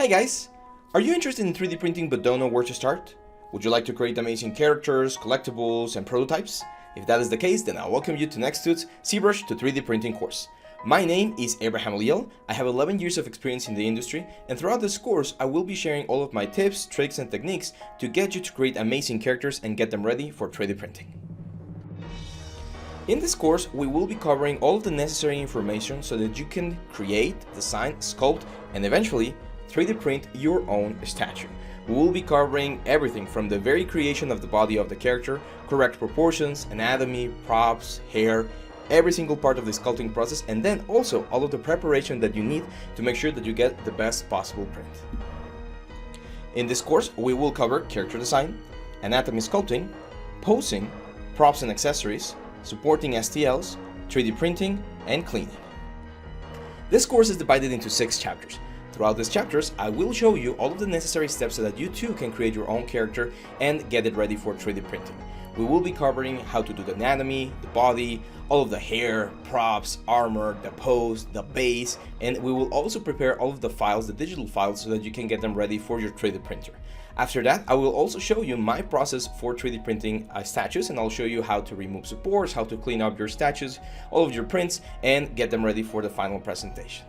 Hey guys! Are you interested in 3D printing but don't know where to start? Would you like to create amazing characters, collectibles, and prototypes? If that is the case, then I welcome you to Nexttude's ZBrush to 3D printing course. My name is Abraham Liel, I have 11 years of experience in the industry, and throughout this course I will be sharing all of my tips, tricks, and techniques to get you to create amazing characters and get them ready for 3D printing. In this course, we will be covering all of the necessary information so that you can create, design, sculpt, and eventually 3D print your own statue. We will be covering everything from the very creation of the body of the character, correct proportions, anatomy, props, hair, every single part of the sculpting process, and then also all of the preparation that you need to make sure that you get the best possible print. In this course, we will cover character design, anatomy sculpting, posing, props and accessories, supporting STLs, 3D printing, and cleaning. This course is divided into 6 chapters. Throughout these chapters, I will show you all of the necessary steps so that you too can create your own character and get it ready for 3D printing. We will be covering how to do the anatomy, the body, all of the hair, props, armor, the pose, the base, and we will also prepare all of the files, the digital files, so that you can get them ready for your 3D printer. After that, I will also show you my process for 3D printing statues, and I'll show you how to remove supports, how to clean up your statues, all of your prints, and get them ready for the final presentation.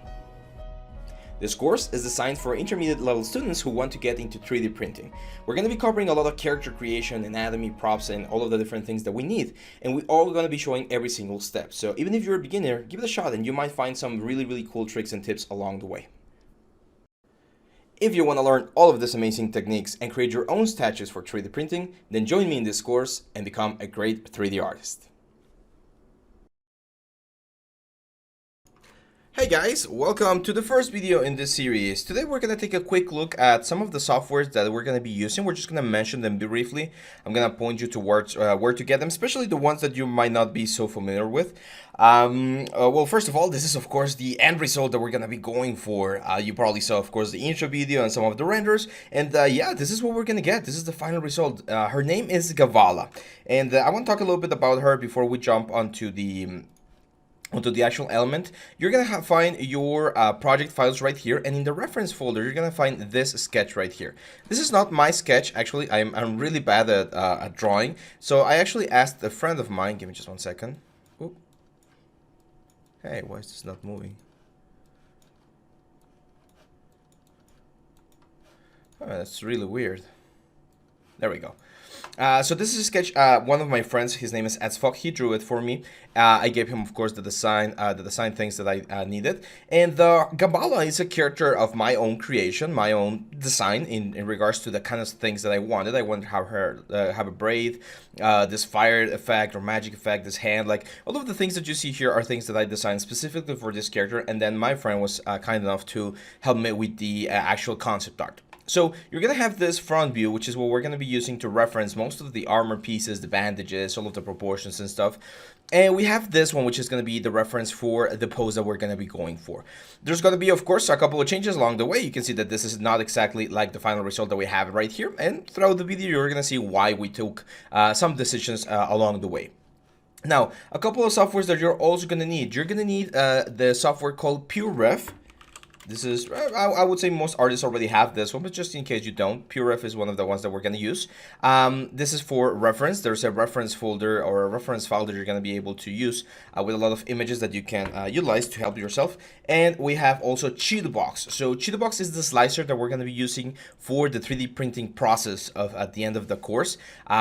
This course is designed for intermediate level students who want to get into 3D printing. We're going to be covering a lot of character creation, anatomy, props, and all of the different things that we need, and we're all going to be showing every single step. So even if you're a beginner, give it a shot and you might find some really cool tricks and tips along the way. If you want to learn all of these amazing techniques and create your own statues for 3D printing, then join me in this course and become a great 3D artist. Hey guys, welcome to the first video in this series. Today we're going to take a quick look at some of the softwares that we're going to be using. We're just going to mention them briefly. I'm going to point you towards where to get them, especially the ones that you might not be so familiar with. Well, first of all, this is of course the end result that we're going to be going for. You probably saw of course the intro video and some of the renders, and yeah, this is what we're going to get. This is the final result. Her name is Gavala, and I want to talk a little bit about her before we jump onto the actual element. You're gonna find your project files right here, and in the reference folder you're gonna find this sketch right here. This is not my sketch, actually. I'm really bad at drawing, so I actually asked a friend of mine. Give me just one second. Oop. Hey, why is this not moving? Oh, that's really weird. There we go. So this is a sketch, one of my friends, his name is Adsfok, he drew it for me. I gave him, of course, the design things that I needed. And Gavala is a character of my own creation, my own design in regards to the kind of things that I wanted. I wanted to have her have a braid, this fire effect or magic effect, this hand, like all of the things that you see here are things that I designed specifically for this character. And then my friend was kind enough to help me with the actual concept art. So you're going to have this front view, which is what we're going to be using to reference most of the armor pieces, the bandages, all of the proportions and stuff. And we have this one, which is going to be the reference for the pose that we're going to be going for. There's going to be, of course, a couple of changes along the way. You can see that this is not exactly like the final result that we have right here. And throughout the video, you're going to see why we took some decisions along the way. Now, a couple of softwares that you're also going to need. You're going to need the software called PureRef. This is, I would say most artists already have this one, but just in case you don't, PureRef is one of the ones that we're going to use. This is for reference. There's a reference folder or a reference file that you're going to be able to use with a lot of images that you can utilize to help yourself. And we have also Cheetahbox. So Cheetahbox is the slicer that we're going to be using for the 3D printing process at the end of the course.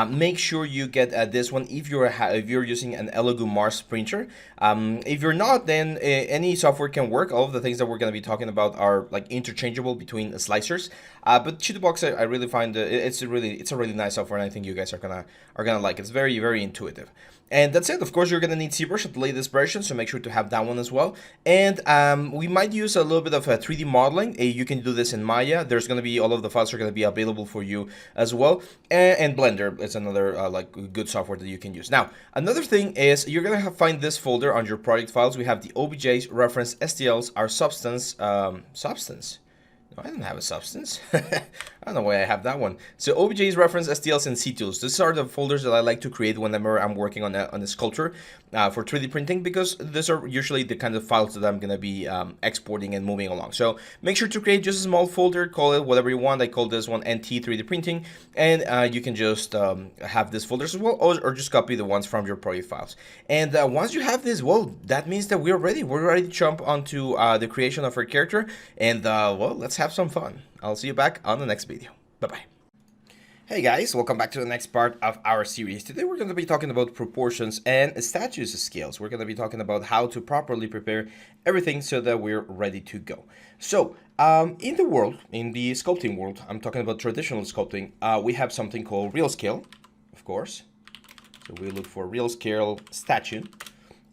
Make sure you get this one if you're using an Elegoo Mars printer. If you're not, then any software can work. All of the things that we're going to be talking about are like interchangeable between slicers, but Cheetahbox I really find it's a really nice software, and I think you guys are gonna like it. It's very intuitive. And that's it. Of course, you're gonna need ZBrush at the latest version, so make sure to have that one as well. And we might use a little bit of 3D modeling. You can do this in Maya. There's gonna be all of the files are gonna be available for you as well. And Blender is another like good software that you can use. Now, another thing is you're gonna find this folder on your project files. We have the OBJs, reference, STLs, our substance. No, I don't have a substance. I don't know why I have that one. So OBJs reference STLs and CTools. These are the folders that I like to create whenever I'm working on a sculpture for 3D printing, because these are usually the kind of files that I'm going to be exporting and moving along. So make sure to create just a small folder, call it whatever you want. I call this one NT 3D printing, and you can just have this folders as well, or just copy the ones from your project files. And once you have this, well, that means that we're ready. We're ready to jump onto the creation of our character, and well, let's have some fun. I'll see you back on the next video. Bye-bye. Hey guys, welcome back to the next part of our series. Today we're going to be talking about proportions and statues scales. We're going to be talking about how to properly prepare everything so that we're ready to go. So, in the world, in the sculpting world, I'm talking about traditional sculpting, we have something called real scale, of course. So we look for real scale statue.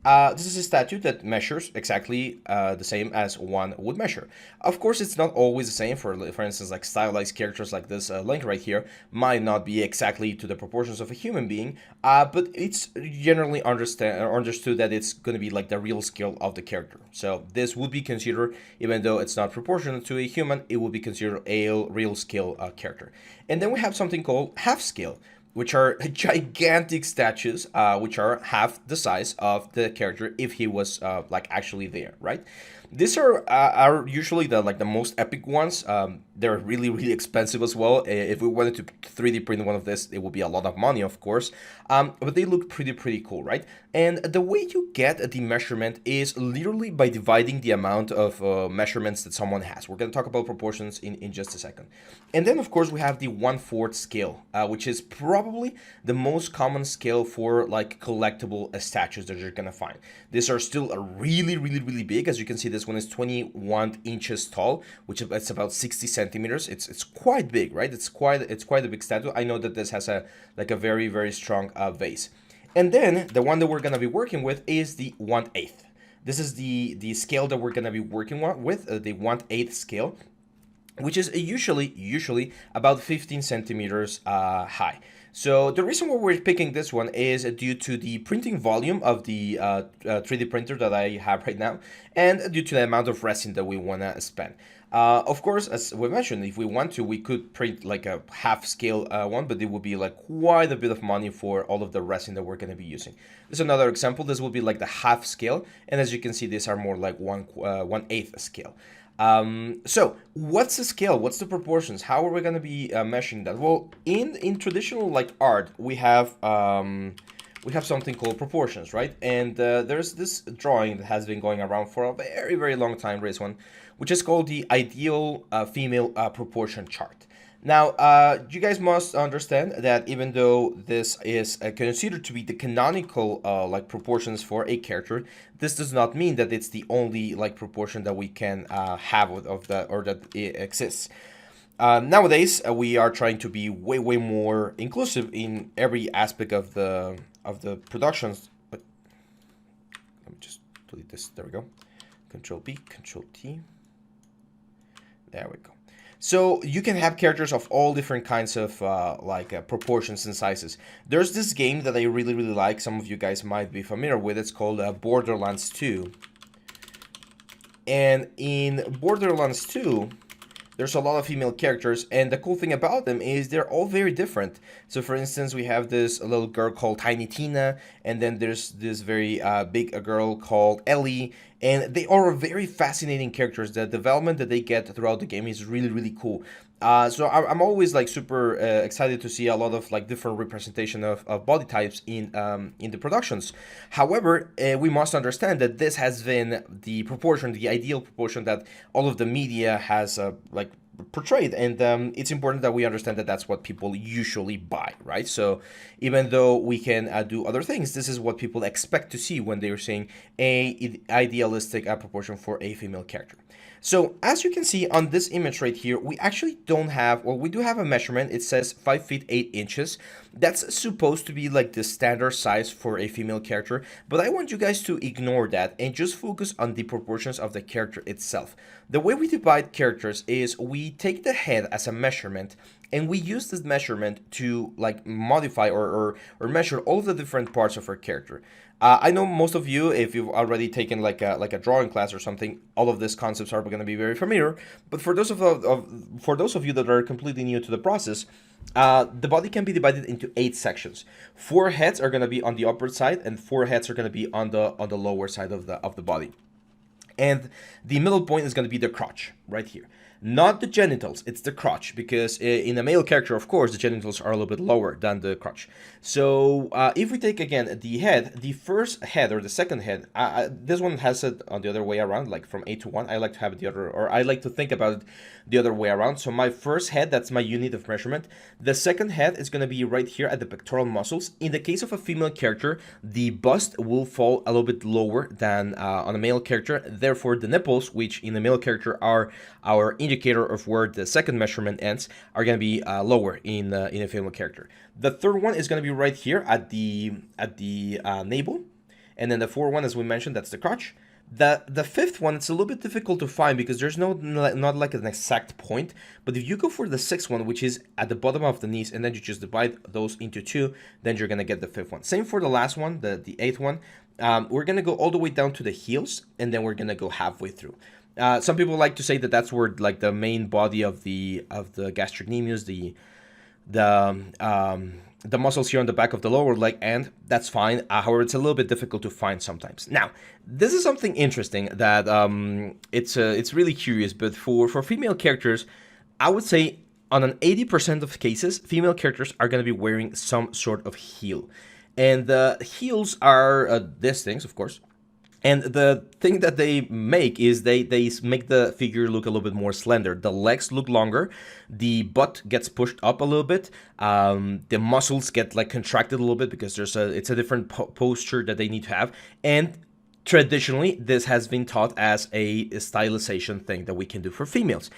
This is a statue that measures exactly the same as one would measure. Of course, it's not always the same. For instance, like stylized characters like this Link right here might not be exactly to the proportions of a human being, but it's generally understood that it's going to be like the real scale of the character. So this would be considered, even though it's not proportional to a human, it would be considered a real scale character. And then we have something called half scale, which are gigantic statues, which are half the size of the character if he was like actually there, right? These are usually the most epic ones. They're really expensive as well. If we wanted to 3D print one of this, it would be a lot of money, of course. But they look pretty cool, right? And the way you get the measurement is literally by dividing the amount of measurements that someone has. We're going to talk about proportions in just a second. And then, of course, we have the 1/4 scale, which is probably the most common scale for like collectible statues that you're going to find. These are still really big. As you can see, this one is 21 inches tall, which is about 60 centimeters. It's quite big, right? It's quite a big statue. I know that this has a very strong vase. And then the one that we're going to be working with is the 1/8. This is the scale that we're going to be working with, the 1/8 scale, which is usually about 15 centimeters high. So the reason why we're picking this one is due to the printing volume of the 3D printer that I have right now, and due to the amount of resin that we want to spend. Of course, as we mentioned, if we want to, we could print like a half scale one, but it would be like quite a bit of money for all of the resin that we're going to be using. This is another example. This will be like the half scale, and as you can see, these are more like 1/8 scale. So what's the scale? What's the proportions? How are we going to be measuring that? Well, in traditional like art, we have something called proportions, right? And there's this drawing that has been going around for a very long time, this one, which is called the ideal female proportion chart. Now, you guys must understand that even though this is considered to be the canonical like proportions for a character, this does not mean that it's the only like proportion that we can have of that, or that it exists. Nowadays, we are trying to be way more inclusive in every aspect of the productions. But let me just delete this. There we go. Control B, Control T. There we go. So you can have characters of all different kinds of proportions and sizes. There's this game that I really like. Some of you guys might be familiar with. It's called Borderlands 2. And in Borderlands 2, there's a lot of female characters, and the cool thing about them is they're all very different. So for instance, we have this little girl called Tiny Tina, and then there's this very big girl called Ellie, and they are very fascinating characters. The development that they get throughout the game is really cool. So I'm always like super excited to see a lot of like different representation of body types in the productions. However, we must understand that this has been the proportion, the ideal proportion that all of the media has like portrayed, and it's important that we understand that that's what people usually buy, right? So even though we can do other things, this is what people expect to see when they're saying a idealistic proportion for a female character. So as you can see on this image right here, we actually don't have, well, we do have a measurement. It says 5 feet 8 inches. That's supposed to be like the standard size for a female character, but I want you guys to ignore that and just focus on the proportions of the character itself. The way we divide characters is we take the head as a measurement, And we use this measurement to like modify or measure all of the different parts of our character. I know most of you, if you've already taken like a drawing class or something, all of these concepts are going to be very familiar. But for for those of you that are completely new to the process, the body can be divided into 8 sections. 4 heads are going to be on the upper side, and 4 heads are going to be on the lower side of the body. And the middle point is going to be the crotch right here. Not the genitals, it's the crotch, because in a male character, of course, the genitals are a little bit lower than the crotch. So if we take, again, the head, the first head or the second head, this one has it on the other way around, like from 8 to 1. I like to have it the other, or I like to think about it the other way around. So my first head, that's my unit of measurement. The second head is going to be right here at the pectoral muscles. In the case of a female character, the bust will fall a little bit lower than on a male character. Therefore, the nipples, which in the male character are our indicator of where the second measurement ends, are going to be lower in a female character. The third one is going to be right here at the navel, and then the fourth one, as we mentioned, that's the crotch. The fifth one, it's a little bit difficult to find because there's not like an exact point. But if you go for the sixth one, which is at the bottom of the knees, and then you just divide those into 2, then you're gonna get the fifth one. Same for the last one, the eighth one. We're gonna go all the way down to the heels, and then we're gonna go halfway through. Some people like to say that that's where like the main body of the gastrocnemius, the muscles here on the back of the lower leg, and that's fine. However, it's a little bit difficult to find sometimes. Now, this is something interesting that it's really curious, but for female characters, I would say on an 80% of cases, female characters are going to be wearing some sort of heel. And the heels are these things, of course. And the thing that they make is they make the figure look a little bit more slender. The legs look longer, the butt gets pushed up a little bit, the muscles get like contracted a little bit because it's a different posture that they need to have. And traditionally, this has been taught as a stylization thing that we can do for females.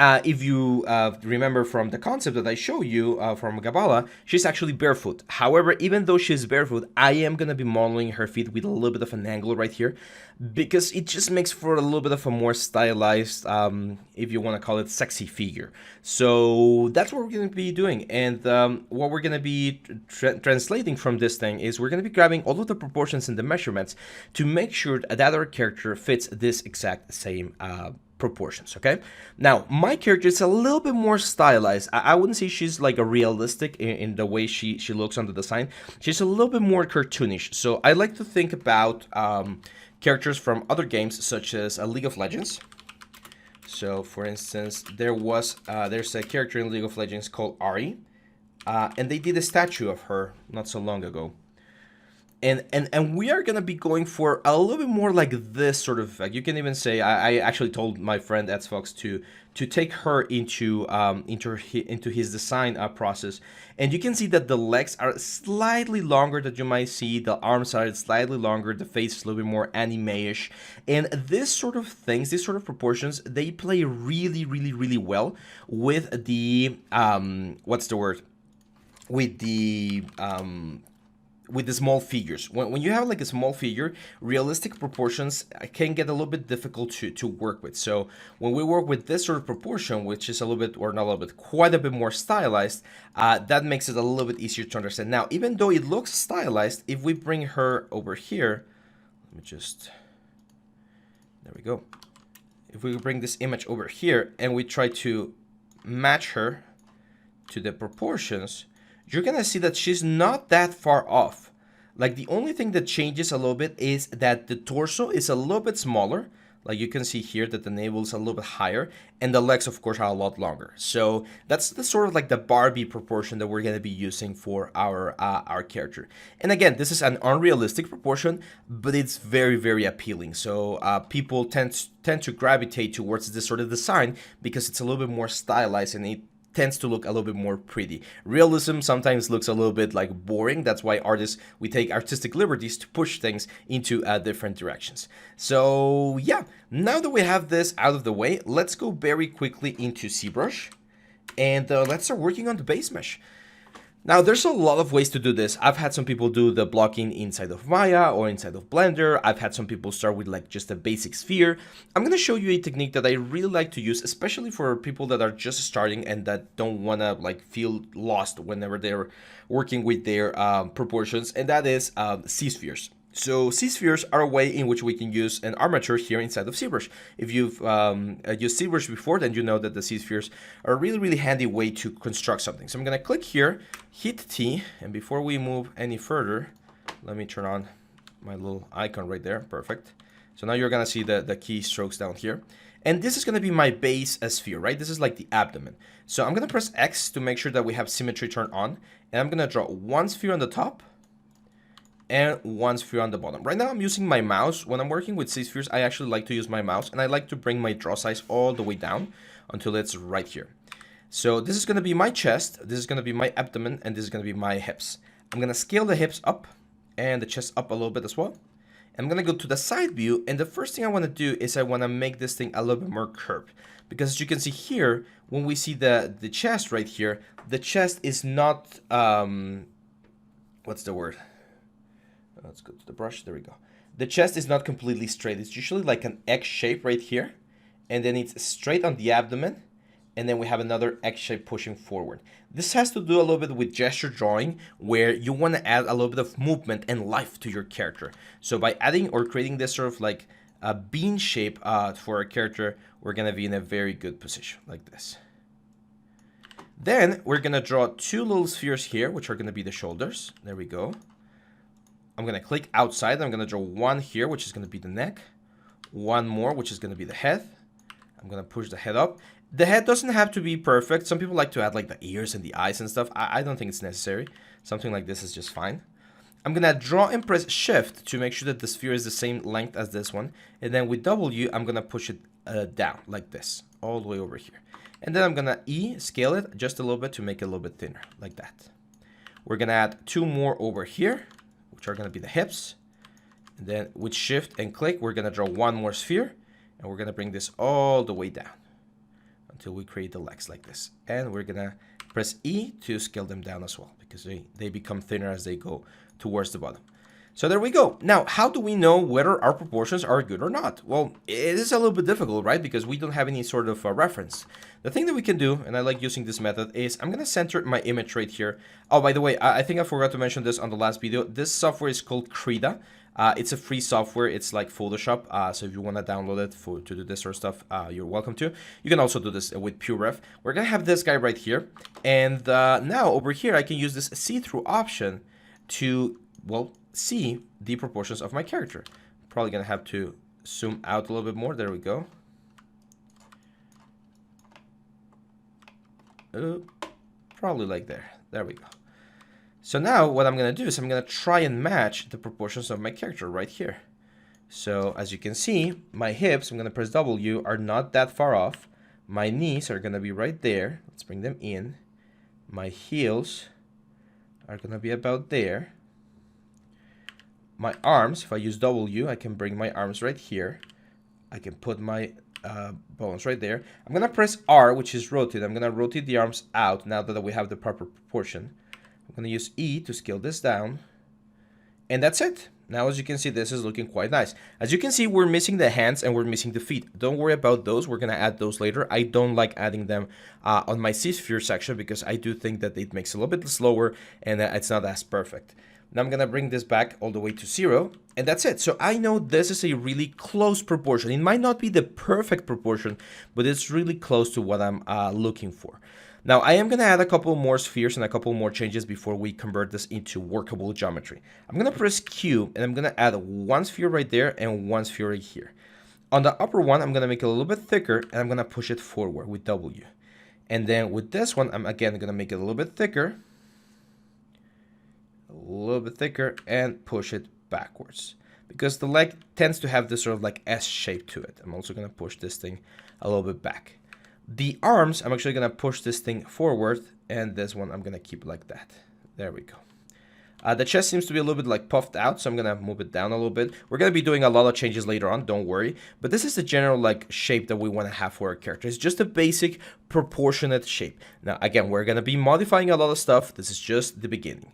If you remember from the concept that I show you from Gabala, she's actually barefoot. However, even though she's barefoot, I am going to be modeling her feet with a little bit of an angle right here, because it just makes for a little bit of a more stylized, if you want to call it, sexy figure. So that's what we're going to be doing. And what we're going to be translating from this thing is we're going to be grabbing all of the proportions and the measurements to make sure that our character fits this exact same proportions. Okay, now my character is a little bit more stylized. I wouldn't say she's like a realistic in the way she looks on the design. She's a little bit more cartoonish. So I like to think about characters from other games such as League of Legends. So for instance, there's a character in League of Legends called Ahri, and they did a statue of her not so long ago. And we are gonna be going for a little bit more like this sort of effect. You can even say I actually told my friend Fox to take her into his design process, and you can see that the legs are slightly longer than you might see. The arms are slightly longer. The face is a little bit more anime-ish, and this sort of things, these sort of proportions, they play really, really, really well with the what's the word? With the small figures. When you have like a small figure, realistic proportions can get a little bit difficult to work with. So when we work with this sort of proportion, which is a little bit, or not a little bit, quite a bit more stylized, that makes it a little bit easier to understand. Now, even though it looks stylized, if we bring her over here, let me just, there we go. If we bring this image over here and we try to match her to the proportions, you're gonna see that she's not that far off. Like the only thing that changes a little bit is that the torso is a little bit smaller. Like you can see here that the navel is a little bit higher, and the legs, of course, are a lot longer. So that's the sort of like the Barbie proportion that we're gonna be using for our character. And again, this is an unrealistic proportion, but it's very, very appealing. So people tend to gravitate towards this sort of design because it's a little bit more stylized and it tends to look a little bit more pretty. Realism sometimes looks a little bit like boring. That's why artists, we take artistic liberties to push things into different directions. So yeah, now that we have this out of the way, let's go very quickly into ZBrush and let's start working on the base mesh. Now, there's a lot of ways to do this. I've had some people do the blocking inside of Maya or inside of Blender. I've had some people start with like just a basic sphere. I'm going to show you a technique that I really like to use, especially for people that are just starting and that don't want to like feel lost whenever they're working with their proportions, and that is C-spheres. So C-spheres are a way in which we can use an armature here inside of ZBrush. If you've used ZBrush before, then you know that the C-spheres are a really, really handy way to construct something. So I'm going to click here, hit T, and before we move any further, let me turn on my little icon right there. Perfect. So now you're going to see the keystrokes down here. And this is going to be my base sphere, right? This is like the abdomen. So I'm going to press X to make sure that we have symmetry turned on. And I'm going to draw one sphere on the top and one sphere on the bottom. Right now I'm using my mouse. When I'm working with C-spheres, I actually like to use my mouse, and I like to bring my draw size all the way down until it's right here. So this is going to be my chest, this is going to be my abdomen, and this is going to be my hips. I'm going to scale the hips up and the chest up a little bit as well. I'm going to go to the side view, and the first thing I want to do is I want to make this thing a little bit more curved. Because as you can see here, when we see the chest right here, the chest is not, what's the word? Let's go to the brush. There we go. The chest is not completely straight. It's usually like an X shape right here. And then it's straight on the abdomen. And then we have another X shape pushing forward. This has to do a little bit with gesture drawing, where you want to add a little bit of movement and life to your character. So by adding or creating this sort of like a bean shape for our character, we're going to be in a very good position like this. Then we're going to draw two little spheres here, which are going to be the shoulders. There we go. I'm going to click outside. I'm going to draw one here, which is going to be the neck. One more, which is going to be the head. I'm going to push the head up. The head doesn't have to be perfect. Some people like to add like the ears and the eyes and stuff. I don't think it's necessary. Something like this is just fine. I'm going to draw and press Shift to make sure that the sphere is the same length as this one. And then with W, I'm going to push it down like this, all the way over here. And then I'm going to E, scale it just a little bit to make it a little bit thinner, like that. We're going to add two more over here, which are going to be the hips. And then with Shift and click, we're going to draw one more sphere. And we're going to bring this all the way down until we create the legs like this. And we're going to press E to scale them down as well, because they become thinner as they go towards the bottom. So there we go. Now, how do we know whether our proportions are good or not? Well, it is a little bit difficult, right? Because we don't have any sort of reference. The thing that we can do, and I like using this method, is I'm going to center my image right here. Oh, by the way, I think I forgot to mention this on the last video. This software is called Krita. It's a free software. It's like Photoshop. So if you want to download it to do this sort of stuff, you're welcome to. You can also do this with PureRef. We're going to have this guy right here. And now over here, I can use this see-through option to, well, see the proportions of my character. Probably going to have to zoom out a little bit more. There we go. Probably like there. There we go. So now what I'm going to do is I'm going to try and match the proportions of my character right here. So as you can see, my hips, I'm going to press W, are not that far off. My knees are going to be right there. Let's bring them in. My heels are going to be about there. My arms, if I use W, I can bring my arms right here. I can put my bones right there. I'm going to press R, which is rotate. I'm going to rotate the arms out now that we have the proper proportion. I'm going to use E to scale this down. And that's it. Now, as you can see, this is looking quite nice. As you can see, we're missing the hands and we're missing the feet. Don't worry about those. We're going to add those later. I don't like adding them on my C-sphere section because I do think that it makes it a little bit slower and it's not as perfect. Now I'm going to bring this back all the way to 0, and that's it. So I know this is a really close proportion. It might not be the perfect proportion, but it's really close to what I'm looking for. Now I am going to add a couple more spheres and a couple more changes before we convert this into workable geometry. I'm going to press Q, and I'm going to add one sphere right there and one sphere right here. On the upper one, I'm going to make it a little bit thicker, and I'm going to push it forward with W. And then with this one, I'm again going to make it a little bit thicker. A little bit thicker and push it backwards because the leg tends to have this sort of like S shape to it. I'm also going to push this thing a little bit back. The arms, I'm actually going to push this thing forward, and this one I'm going to keep like that. There we go. The chest seems to be a little bit like puffed out, so I'm gonna move it down a little bit. We're gonna be doing a lot of changes later on, don't worry. But this is the general like shape that we want to have for our character. It's just a basic proportionate shape. Now, again, we're gonna be modifying a lot of stuff. This is just the beginning.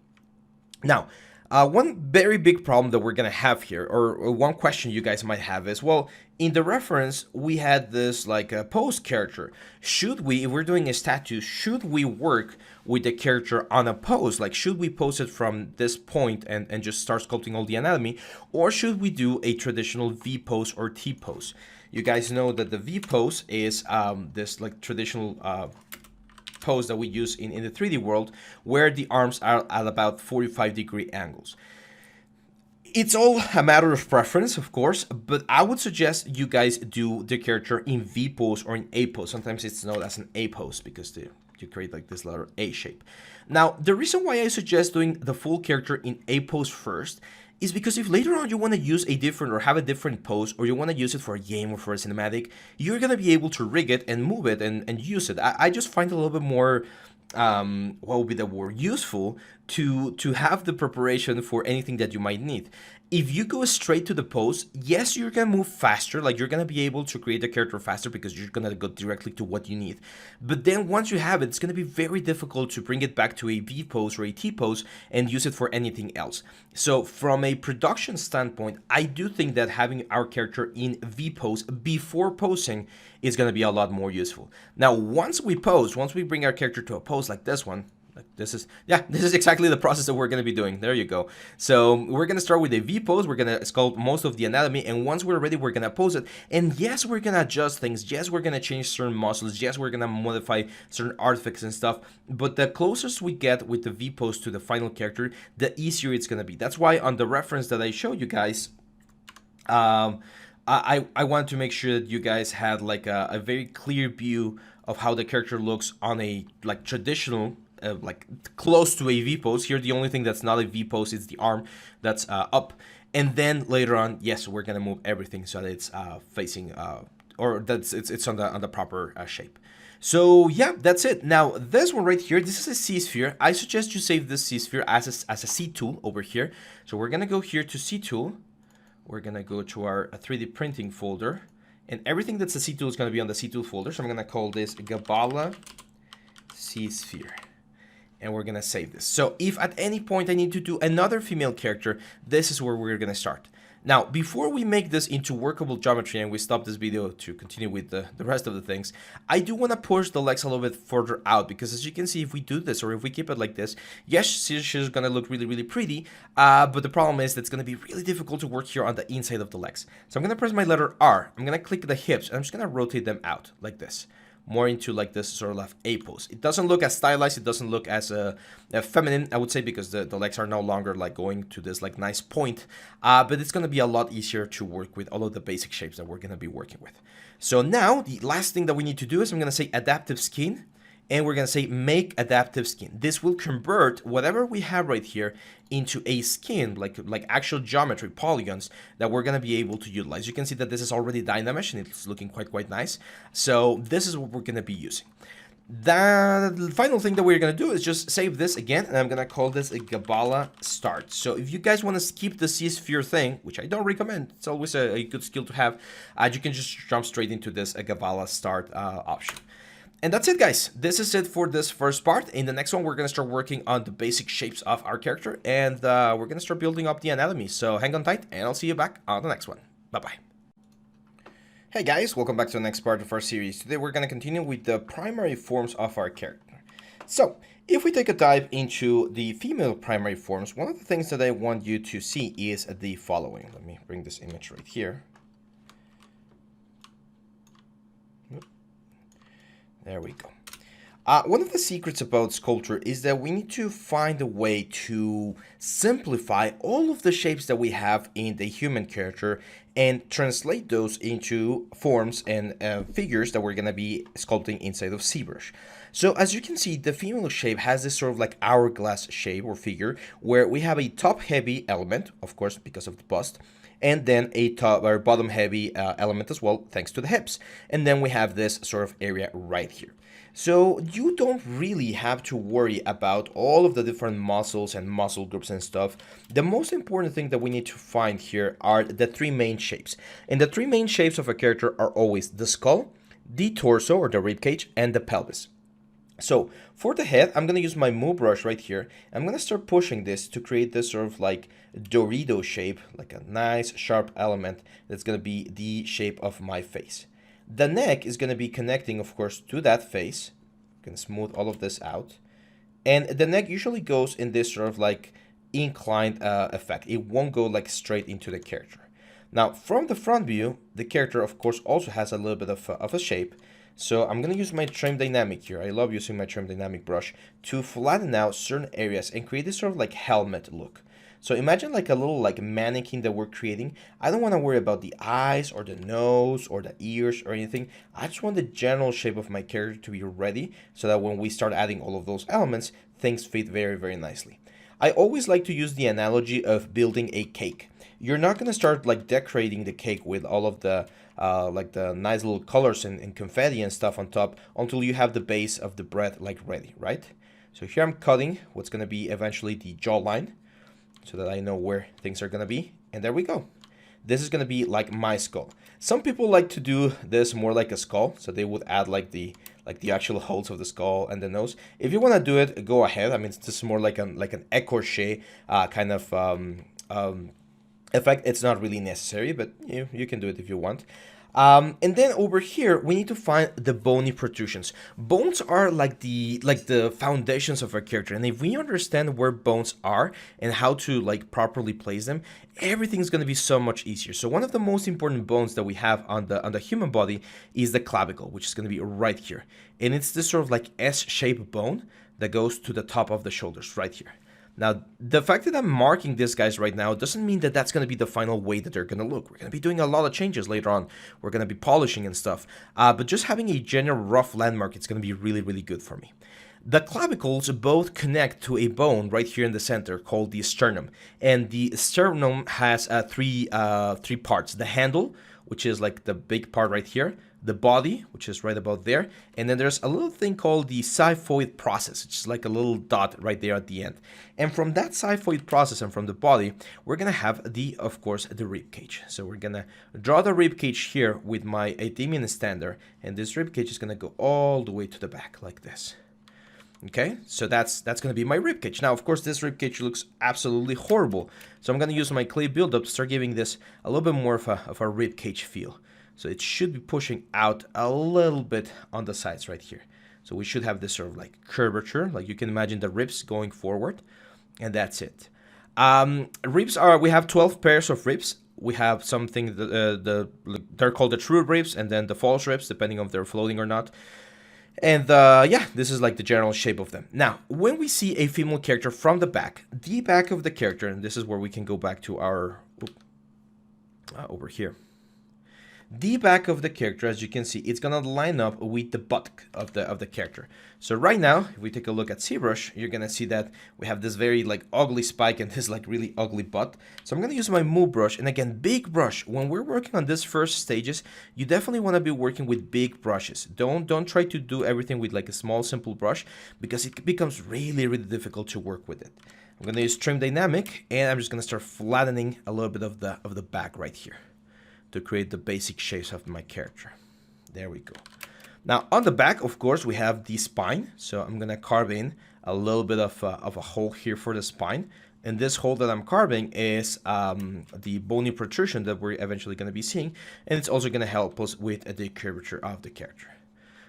Now, one very big problem that we're gonna have here, or one question you guys might have is, well, in the reference, we had this like a pose character. Should we, if we're doing a statue, should we work with the character on a pose? Like, should we pose it from this point and just start sculpting all the anatomy? Or should we do a traditional V pose or T pose? You guys know that the V pose is this like traditional pose that we use in the 3D world, where the arms are at about 45-degree angles. It's all a matter of preference, of course, but I would suggest you guys do the character in V pose or in A pose. Sometimes it's known as an A pose because you create like this letter A shape. Now, the reason why I suggest doing the full character in A pose first is because if later on you want to use a different or have a different pose, or you want to use it for a game or for a cinematic, you're going to be able to rig it and move it and use it. I just find it a little bit more, what would be the word, useful to have the preparation for anything that you might need. If you go straight to the pose, yes, you're gonna move faster, like you're gonna be able to create a character faster because you're gonna go directly to what you need. But then once you have it, it's gonna be very difficult to bring it back to a V pose or a T pose and use it for anything else. So from a production standpoint, I do think that having our character in V pose before posing is gonna be a lot more useful. Now, once we pose, once we bring our character to a pose like this one, this is exactly the process that we're going to be doing. There you go. So we're going to start with a V pose. We're going to sculpt most of the anatomy, and once we're ready, we're going to pose it. And yes, we're going to adjust things. Yes, we're going to change certain muscles. Yes, we're going to modify certain artifacts and stuff. But the closest we get with the V pose to the final character, the easier it's going to be. That's why on the reference that I showed you guys, I wanted to make sure that you guys had like a very clear view of how the character looks on a like traditional like close to a V pose. Here, the only thing that's not a V pose is the arm that's up. And then later on, yes, we're gonna move everything so that it's facing or that's it's on the proper shape. So yeah, that's it. Now this one right here, this is a C sphere. I suggest you save this C sphere as a C tool over here. So we're gonna go here to C tool. We're gonna go to our 3D printing folder, and everything that's a C tool is gonna be on the C tool folder. So I'm gonna call this Gabala C sphere. And we're gonna save this. So if at any point I need to do another female character, this is where we're gonna start. Now, before we make this into workable geometry and we stop this video to continue with the rest of the things, I do want to push the legs a little bit further out, because as you can see, if we do this or if we keep it like this, yes, she's gonna look really, really pretty, but the problem is that it's gonna be really difficult to work here on the inside of the legs. So I'm gonna press my letter R, I'm gonna click the hips, and I'm just gonna rotate them out like this. More into like this sort of A pose. It doesn't look as stylized, it doesn't look as feminine, I would say, because the legs are no longer like going to this like nice point, but it's going to be a lot easier to work with all of the basic shapes that we're going to be working with. So now the last thing that we need to do is I'm going to say adaptive skin, and we're going to say make adaptive skin. This will convert whatever we have right here into a skin, like actual geometry, polygons, that we're going to be able to utilize. You can see that this is already Dynamesh, and it's looking quite nice. So this is what we're going to be using. The final thing that we're going to do is just save this again, and I'm going to call this a Gabala start. So if you guys want to skip the C-sphere thing, which I don't recommend, it's always a good skill to have, you can just jump straight into this Gabala start option. And that's it, guys. This is it for this first part. In the next one, we're going to start working on the basic shapes of our character, and we're going to start building up the anatomy. So hang on tight, and I'll see you back on the next one. Bye-bye. Hey guys, welcome back to the next part of our series. Today we're going to continue with the primary forms of our character. So, if we take a dive into the female primary forms, one of the things that I want you to see is the following. Let me bring this image right here. There we go. One of the secrets about sculpture is that we need to find a way to simplify all of the shapes that we have in the human character and translate those into forms and figures that we're going to be sculpting inside of ZBrush. So as you can see, the female shape has this sort of like hourglass shape or figure where we have a top heavy element, of course, because of the bust, and then a top or bottom heavy element as well, thanks to the hips. And then we have this sort of area right here. So you don't really have to worry about all of the different muscles and muscle groups and stuff. The most important thing that we need to find here are the three main shapes. And the three main shapes of a character are always the skull, the torso or the rib cage, and the pelvis. So for the head, I'm going to use my move brush right here. I'm going to start pushing this to create this sort of like Dorito shape, like a nice sharp element that's going to be the shape of my face. The neck is going to be connecting, of course, to that face. I'm going to smooth all of this out. And the neck usually goes in this sort of like inclined effect. It won't go like straight into the character. Now, from the front view, the character, of course, also has a little bit of a shape. So I'm going to use my trim dynamic here. I love using my trim dynamic brush to flatten out certain areas and create this sort of like helmet look. So imagine like a little like mannequin that we're creating. I don't want to worry about the eyes or the nose or the ears or anything. I just want the general shape of my character to be ready so that when we start adding all of those elements, things fit very, very nicely. I always like to use the analogy of building a cake. You're not going to start like decorating the cake with all of the like the nice little colors and confetti and stuff on top until you have the base of the bread like ready, right? So here I'm cutting what's going to be eventually the jawline so that I know where things are going to be. And there we go. This is going to be like my skull. Some people like to do this more like a skull. So they would add like the actual holes of the skull and the nose. If you want to do it, go ahead. I mean, it's just more like an écorché kind of effect. It's not really necessary, but you can do it if you want. And then over here, we need to find the bony protrusions. Bones are like the foundations of our character, and if we understand where bones are and how to like properly place them, everything's going to be so much easier. So one of the most important bones that we have on the human body is the clavicle, which is going to be right here, and it's this sort of like S-shaped bone that goes to the top of the shoulders right here. Now, the fact that I'm marking these guys right now doesn't mean that that's going to be the final way that they're going to look. We're going to be doing a lot of changes later on. We're going to be polishing and stuff. But just having a general rough landmark, it's going to be really, really good for me. The clavicles both connect to a bone right here in the center called the sternum. And the sternum has three parts. The handle, which is like the big part right here, the body, which is right about there, and then there's a little thing called the xiphoid process, which is like a little dot right there at the end. And from that xiphoid process and from the body, we're gonna have of course, the rib cage. So we're gonna draw the rib cage here with my Adamian standard, and this rib cage is gonna go all the way to the back like this. Okay, so that's going to be my ribcage. Now, of course, this ribcage looks absolutely horrible. So I'm going to use my clay buildup to start giving this a little bit more of a ribcage feel. So it should be pushing out a little bit on the sides right here. So we should have this sort of like curvature, like you can imagine the ribs going forward, and that's it. Ribs we have 12 pairs of ribs. We have something, they're called the true ribs, and then the false ribs, depending on if they're floating or not. And yeah, this is like the general shape of them. Now, when we see a female character from the back of the character, and this is where we can go back to our, over here. The back of the character, as you can see, it's gonna line up with the butt of the character. So right now, if we take a look at ZBrush, you're gonna see that we have this very like ugly spike and this like really ugly butt. So I'm gonna use my move brush, and again, big brush. When we're working on this first stages, you definitely want to be working with big brushes. Don't try to do everything with like a small simple brush, because it becomes really, really difficult to work with it. I'm gonna use trim dynamic, and I'm just gonna start flattening a little bit of the back right here to create the basic shapes of my character. There we go. Now on the back, of course, we have the spine. So I'm gonna carve in a little bit of a hole here for the spine. And this hole that I'm carving is the bony protrusion that we're eventually gonna be seeing. And it's also gonna help us with the curvature of the character.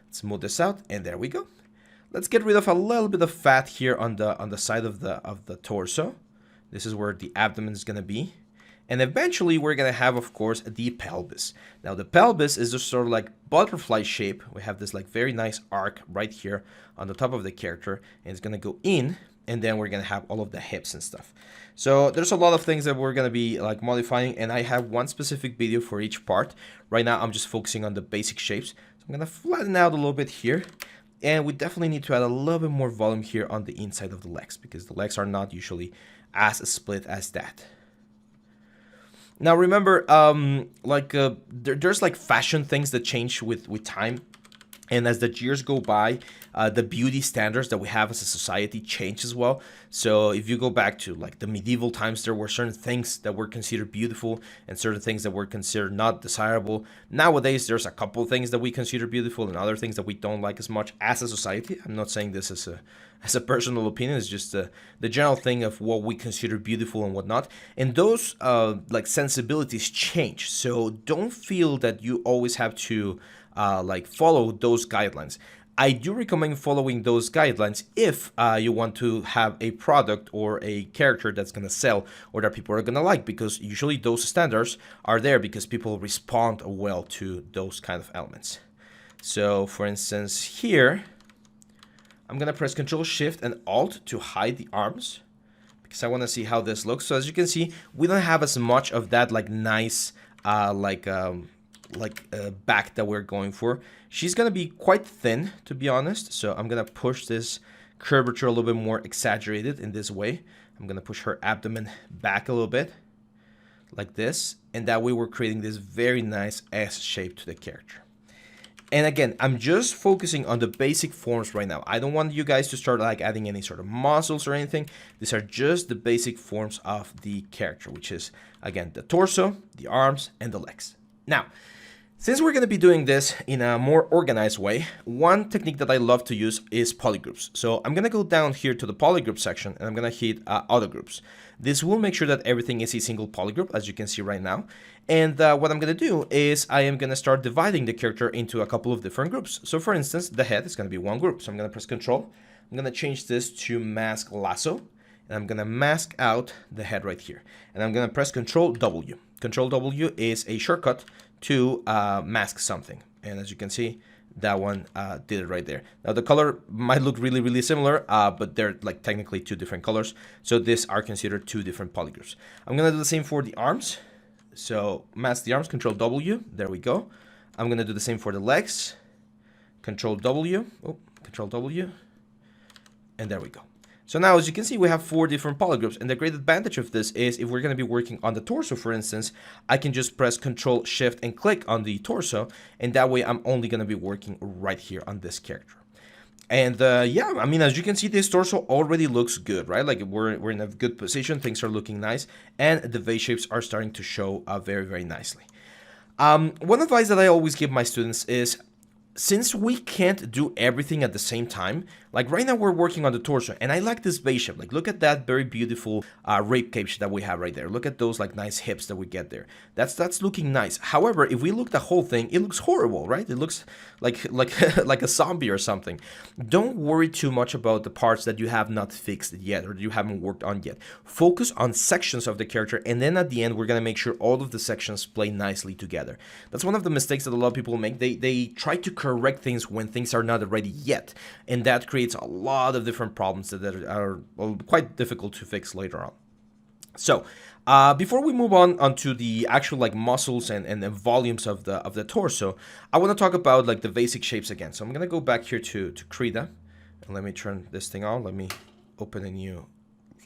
Let's smooth this out, and there we go. Let's get rid of a little bit of fat here on the side of the torso. This is where the abdomen is gonna be. And eventually we're going to have, of course, the pelvis. Now the pelvis is just sort of like butterfly shape. We have this like very nice arc right here on the top of the character, and it's going to go in, and then we're going to have all of the hips and stuff. So there's a lot of things that we're going to be like modifying, and I have one specific video for each part. Right now I'm just focusing on the basic shapes. So I'm going to flatten out a little bit here. And we definitely need to add a little bit more volume here on the inside of the legs, because the legs are not usually as split as that. Now remember, there's like fashion things that change with time. And as the years go by, the beauty standards that we have as a society change as well. So if you go back to like the medieval times, there were certain things that were considered beautiful and certain things that were considered not desirable. Nowadays, there's a couple of things that we consider beautiful and other things that we don't like as much as a society. I'm not saying this as a personal opinion. It's just the general thing of what we consider beautiful and whatnot. And those like sensibilities change. So don't feel that you always have to like follow those guidelines. I do recommend following those guidelines if you want to have a product or a character that's going to sell or that people are going to like, because usually those standards are there because people respond well to those kind of elements. So for instance here, I'm going to press Control Shift and Alt to hide the arms because I want to see how this looks. So as you can see, we don't have as much of that like nice back that we're going for. She's gonna be quite thin, to be honest, so I'm gonna push this curvature a little bit more exaggerated in this way. I'm gonna push her abdomen back a little bit like this, and that way we're creating this very nice S shape to the character. And again, I'm just focusing on the basic forms right now. I don't want you guys to start like adding any sort of muscles or anything. These are just the basic forms of the character, which is again the torso, the arms, and the legs. Now, since we're going to be doing this in a more organized way, one technique that I love to use is polygroups. So I'm going to go down here to the polygroup section and I'm going to hit auto groups. This will make sure that everything is a single polygroup, as you can see right now. And what I'm going to do is I am going to start dividing the character into a couple of different groups. So for instance, the head is going to be one group. So I'm going to press Control. I'm going to change this to Mask Lasso. And I'm going to mask out the head right here. And I'm going to press Control W. Control W is a shortcut to mask something. And as you can see, that one did it right there. Now the color might look really, really similar, but they're like technically two different colors. So these are considered two different polygroups. I'm going to do the same for the arms. So mask the arms, Control W. There we go. I'm going to do the same for the legs. Control W. Oh, Control W. And there we go. So now, as you can see, we have 4 different polygroups, and the great advantage of this is if we're going to be working on the torso, for instance, I can just press Control Shift and click on the torso, and that way I'm only going to be working right here on this character. And yeah, I mean, as you can see, this torso already looks good, right? Like we're in a good position, things are looking nice, and the face shapes are starting to show very, very nicely. One advice that I always give my students is, since we can't do everything at the same time, like right now we're working on the torso, and I like this base shape. Like look at that very beautiful rib cage that we have right there. Look at those like nice hips that we get there. That's looking nice. However, if we look the whole thing, it looks horrible, right? It looks like like a zombie or something. Don't worry too much about the parts that you have not fixed yet or you haven't worked on yet. Focus on sections of the character, and then at the end we're gonna make sure all of the sections play nicely together. That's one of the mistakes that a lot of people make. They try to correct things when things are not ready yet, and that creates a lot of different problems that are quite difficult to fix later on. So before we move on onto the actual like muscles and the volumes of the torso, I want to talk about like the basic shapes again. So I'm gonna go back here to Krita, and let me turn this thing on. Let me open a new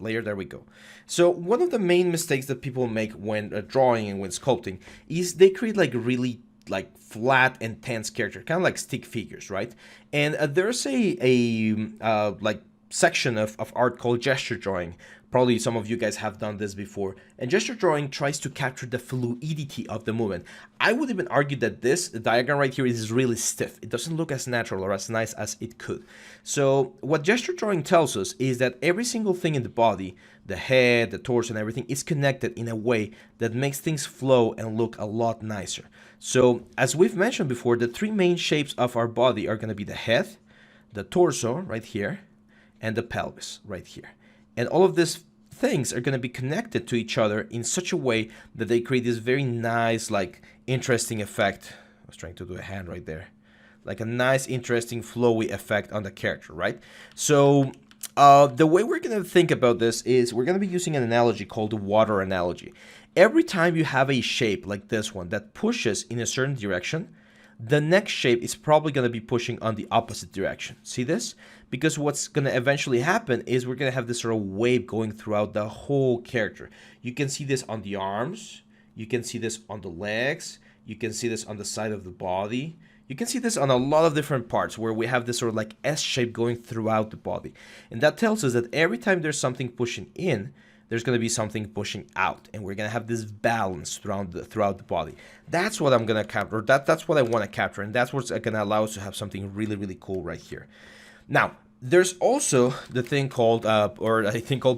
layer. There we go. So one of the main mistakes that people make when drawing and when sculpting is they create like really like flat and tense character, kind of like stick figures, right? And there's a like section of art called gesture drawing. Probably some of you guys have done this before. And gesture drawing tries to capture the fluidity of the movement. I would even argue that this diagram right here is really stiff. It doesn't look as natural or as nice as it could. So what gesture drawing tells us is that every single thing in the body, the head, the torso, and everything is connected in a way that makes things flow and look a lot nicer. So as we've mentioned before, the 3 main shapes of our body are going to be the head, the torso right here, and the pelvis right here. And all of these things are going to be connected to each other in such a way that they create this very nice, like, interesting effect. I was trying to do a hand right there. Like a nice, interesting, flowy effect on the character, right? So the way we're going to think about this is we're going to be using an analogy called the water analogy. Every time you have a shape like this one that pushes in a certain direction, the next shape is probably going to be pushing on the opposite direction. See this? Because what's going to eventually happen is we're going to have this sort of wave going throughout the whole character. You can see this on the arms. You can see this on the legs. You can see this on the side of the body. You can see this on a lot of different parts where we have this sort of like S shape going throughout the body. And that tells us that every time there's something pushing in, there's going to be something pushing out, and we're going to have this balance throughout the body. That's what I'm going to capture. That's what I want to capture, and that's what's going to allow us to have something really, really cool right here. Now, there's also the thing called,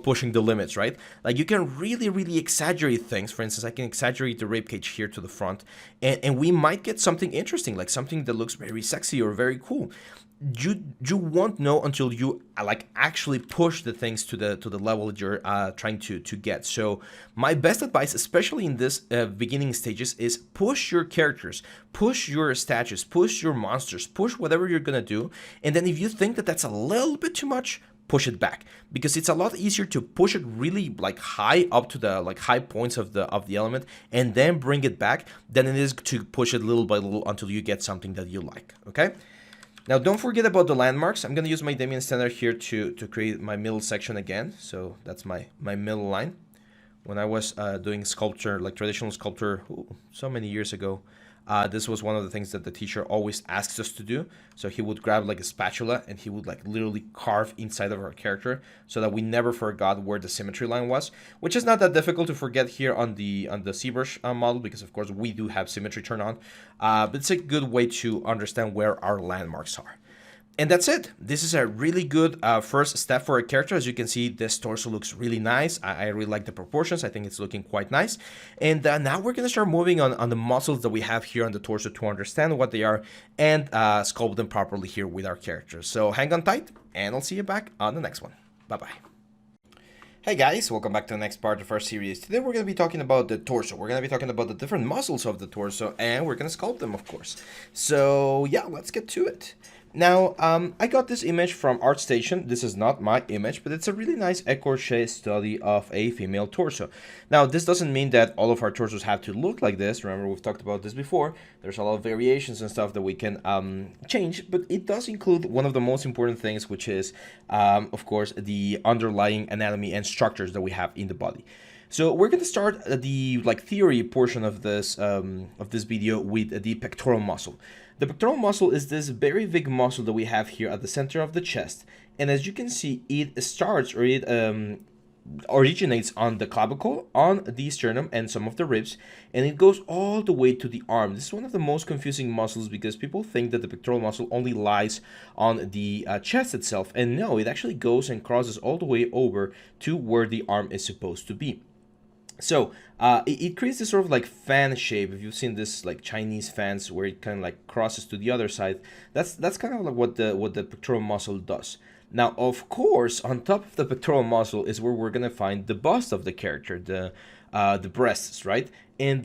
pushing the limits, right? Like you can really, really exaggerate things. For instance, I can exaggerate the ribcage here to the front, and we might get something interesting, like something that looks very sexy or very cool. You won't know until you like actually push the things to the level that you're trying to get. So my best advice, especially in this beginning stages, is push your characters, push your statues, push your monsters, push whatever you're gonna do. And then if you think that that's a little bit too much, push it back, because it's a lot easier to push it really like high up to the like high points of the element and then bring it back than it is to push it little by little until you get something that you like. Okay. Now, don't forget about the landmarks. I'm going to use my Damien Standard here to create my middle section again. So that's my middle line. When I was doing sculpture, like traditional sculpture, so many years ago, this was one of the things that the teacher always asks us to do. So he would grab like a spatula and he would like literally carve inside of our character so that we never forgot where the symmetry line was, which is not that difficult to forget here on the ZBrush model, because of course we do have symmetry turned on, but it's a good way to understand where our landmarks are. And that's it. This is a really good first step for a character. As you can see, this torso looks really nice. I really like the proportions. I think it's looking quite nice. And now we're going to start moving on the muscles that we have here on the torso to understand what they are and sculpt them properly here with our characters. So hang on tight, and I'll see you back on the next one. Bye-bye. Hey guys, welcome back to the next part of our series. Today we're going to be talking about the torso. We're going to be talking about the different muscles of the torso, and we're going to sculpt them, of course. So yeah, let's get to it. Now, I got this image from ArtStation. This is not my image, but it's a really nice écorché study of a female torso. Now, this doesn't mean that all of our torsos have to look like this. Remember, we've talked about this before. There's a lot of variations and stuff that we can change, but it does include one of the most important things, which is, of course, the underlying anatomy and structures that we have in the body. So we're going to start the theory portion of this video with the pectoral muscle. The pectoral muscle is this very big muscle that we have here at the center of the chest, and as you can see, it starts or it originates on the clavicle, on the sternum, and some of the ribs, and it goes all the way to the arm. This is one of the most confusing muscles because people think that the pectoral muscle only lies on the chest itself, and no, it actually goes and crosses all the way over to where the arm is supposed to be. So it creates this sort of like fan shape. If you've seen this like Chinese fans where it kind of like crosses to the other side, that's kind of like what the pectoral muscle does. Now, of course, on top of the pectoral muscle is where we're gonna find the bust of the character, the breasts, right? And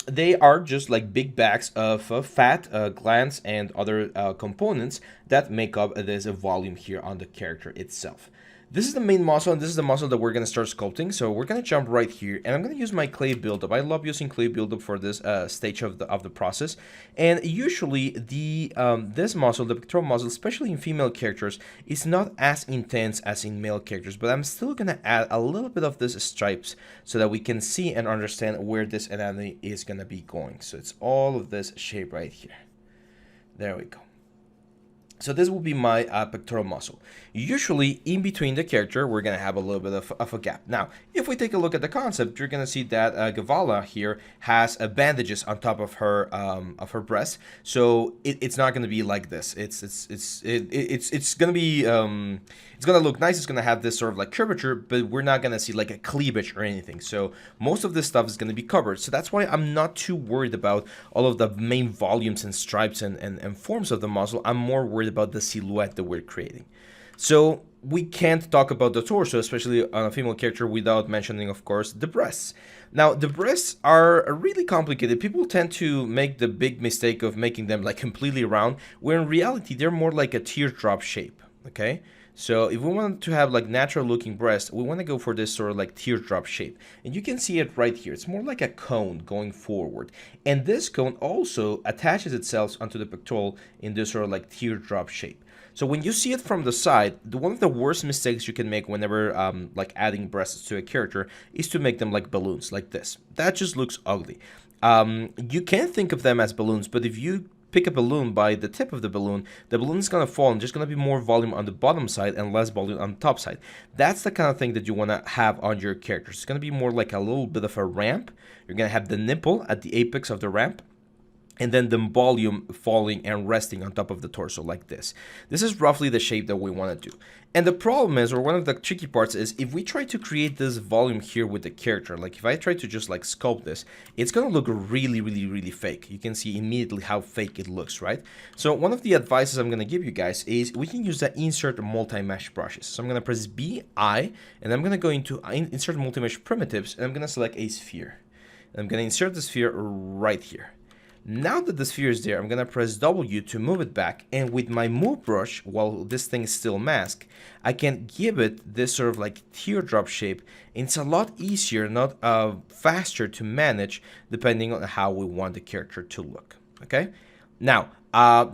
they are just like big bags of fat, glands, and other components that make up this volume here on the character itself. This is the main muscle, and this is the muscle that we're going to start sculpting. So we're going to jump right here, and I'm going to use my clay buildup. I love using clay buildup for this stage of the process. And usually this muscle, the pectoral muscle, especially in female characters, is not as intense as in male characters. But I'm still going to add a little bit of this stripes so that we can see and understand where this anatomy is going to be going. So it's all of this shape right here. There we go. So this will be my pectoral muscle. Usually, in between the character, we're going to have a little bit of a gap. Now, if we take a look at the concept, you're going to see that Gavala here has bandages on top of her breast. So it's not going to be like this. It's going to be it's going to look nice. It's going to have this sort of like curvature, but we're not going to see like a cleavage or anything. So most of this stuff is going to be covered. So that's why I'm not too worried about all of the main volumes and stripes and forms of the muscle. I'm more worried about the silhouette that we're creating. So we can't talk about the torso, especially on a female character, without mentioning, of course, the breasts. Now, the breasts are really complicated. People tend to make the big mistake of making them like completely round, where in reality, they're more like a teardrop shape, okay? So if we want to have like natural looking breast, we want to go for this sort of like teardrop shape. And you can see it right here. It's more like a cone going forward. And this cone also attaches itself onto the pectoral in this sort of like teardrop shape. So when you see it from the side, one of the worst mistakes you can make whenever like adding breasts to a character is to make them like balloons like this. That just looks ugly. You can think of them as balloons, but if you pick a balloon by the tip of the balloon is going to fall and there's going to be more volume on the bottom side and less volume on the top side. That's the kind of thing that you want to have on your characters. It's going to be more like a little bit of a ramp. You're going to have the nipple at the apex of the ramp, and then the volume falling and resting on top of the torso like this. This is roughly the shape that we want to do. And the problem is, or one of the tricky parts is, if we try to create this volume here with the character, like if I try to just like sculpt this, it's gonna look really fake. You can see immediately how fake it looks, right? So one of the advices I'm gonna give you guys is we can use the insert multi-mesh brushes. So I'm gonna press B, I, and I'm gonna go into insert multi-mesh primitives, and I'm gonna select a sphere. And I'm gonna insert the sphere right here. Now that the sphere is there, I'm going to press W to move it back, and with my move brush, while this thing is still masked, I can give it this sort of like teardrop shape. It's a lot easier, not faster to manage, depending on how we want the character to look. Okay? Now,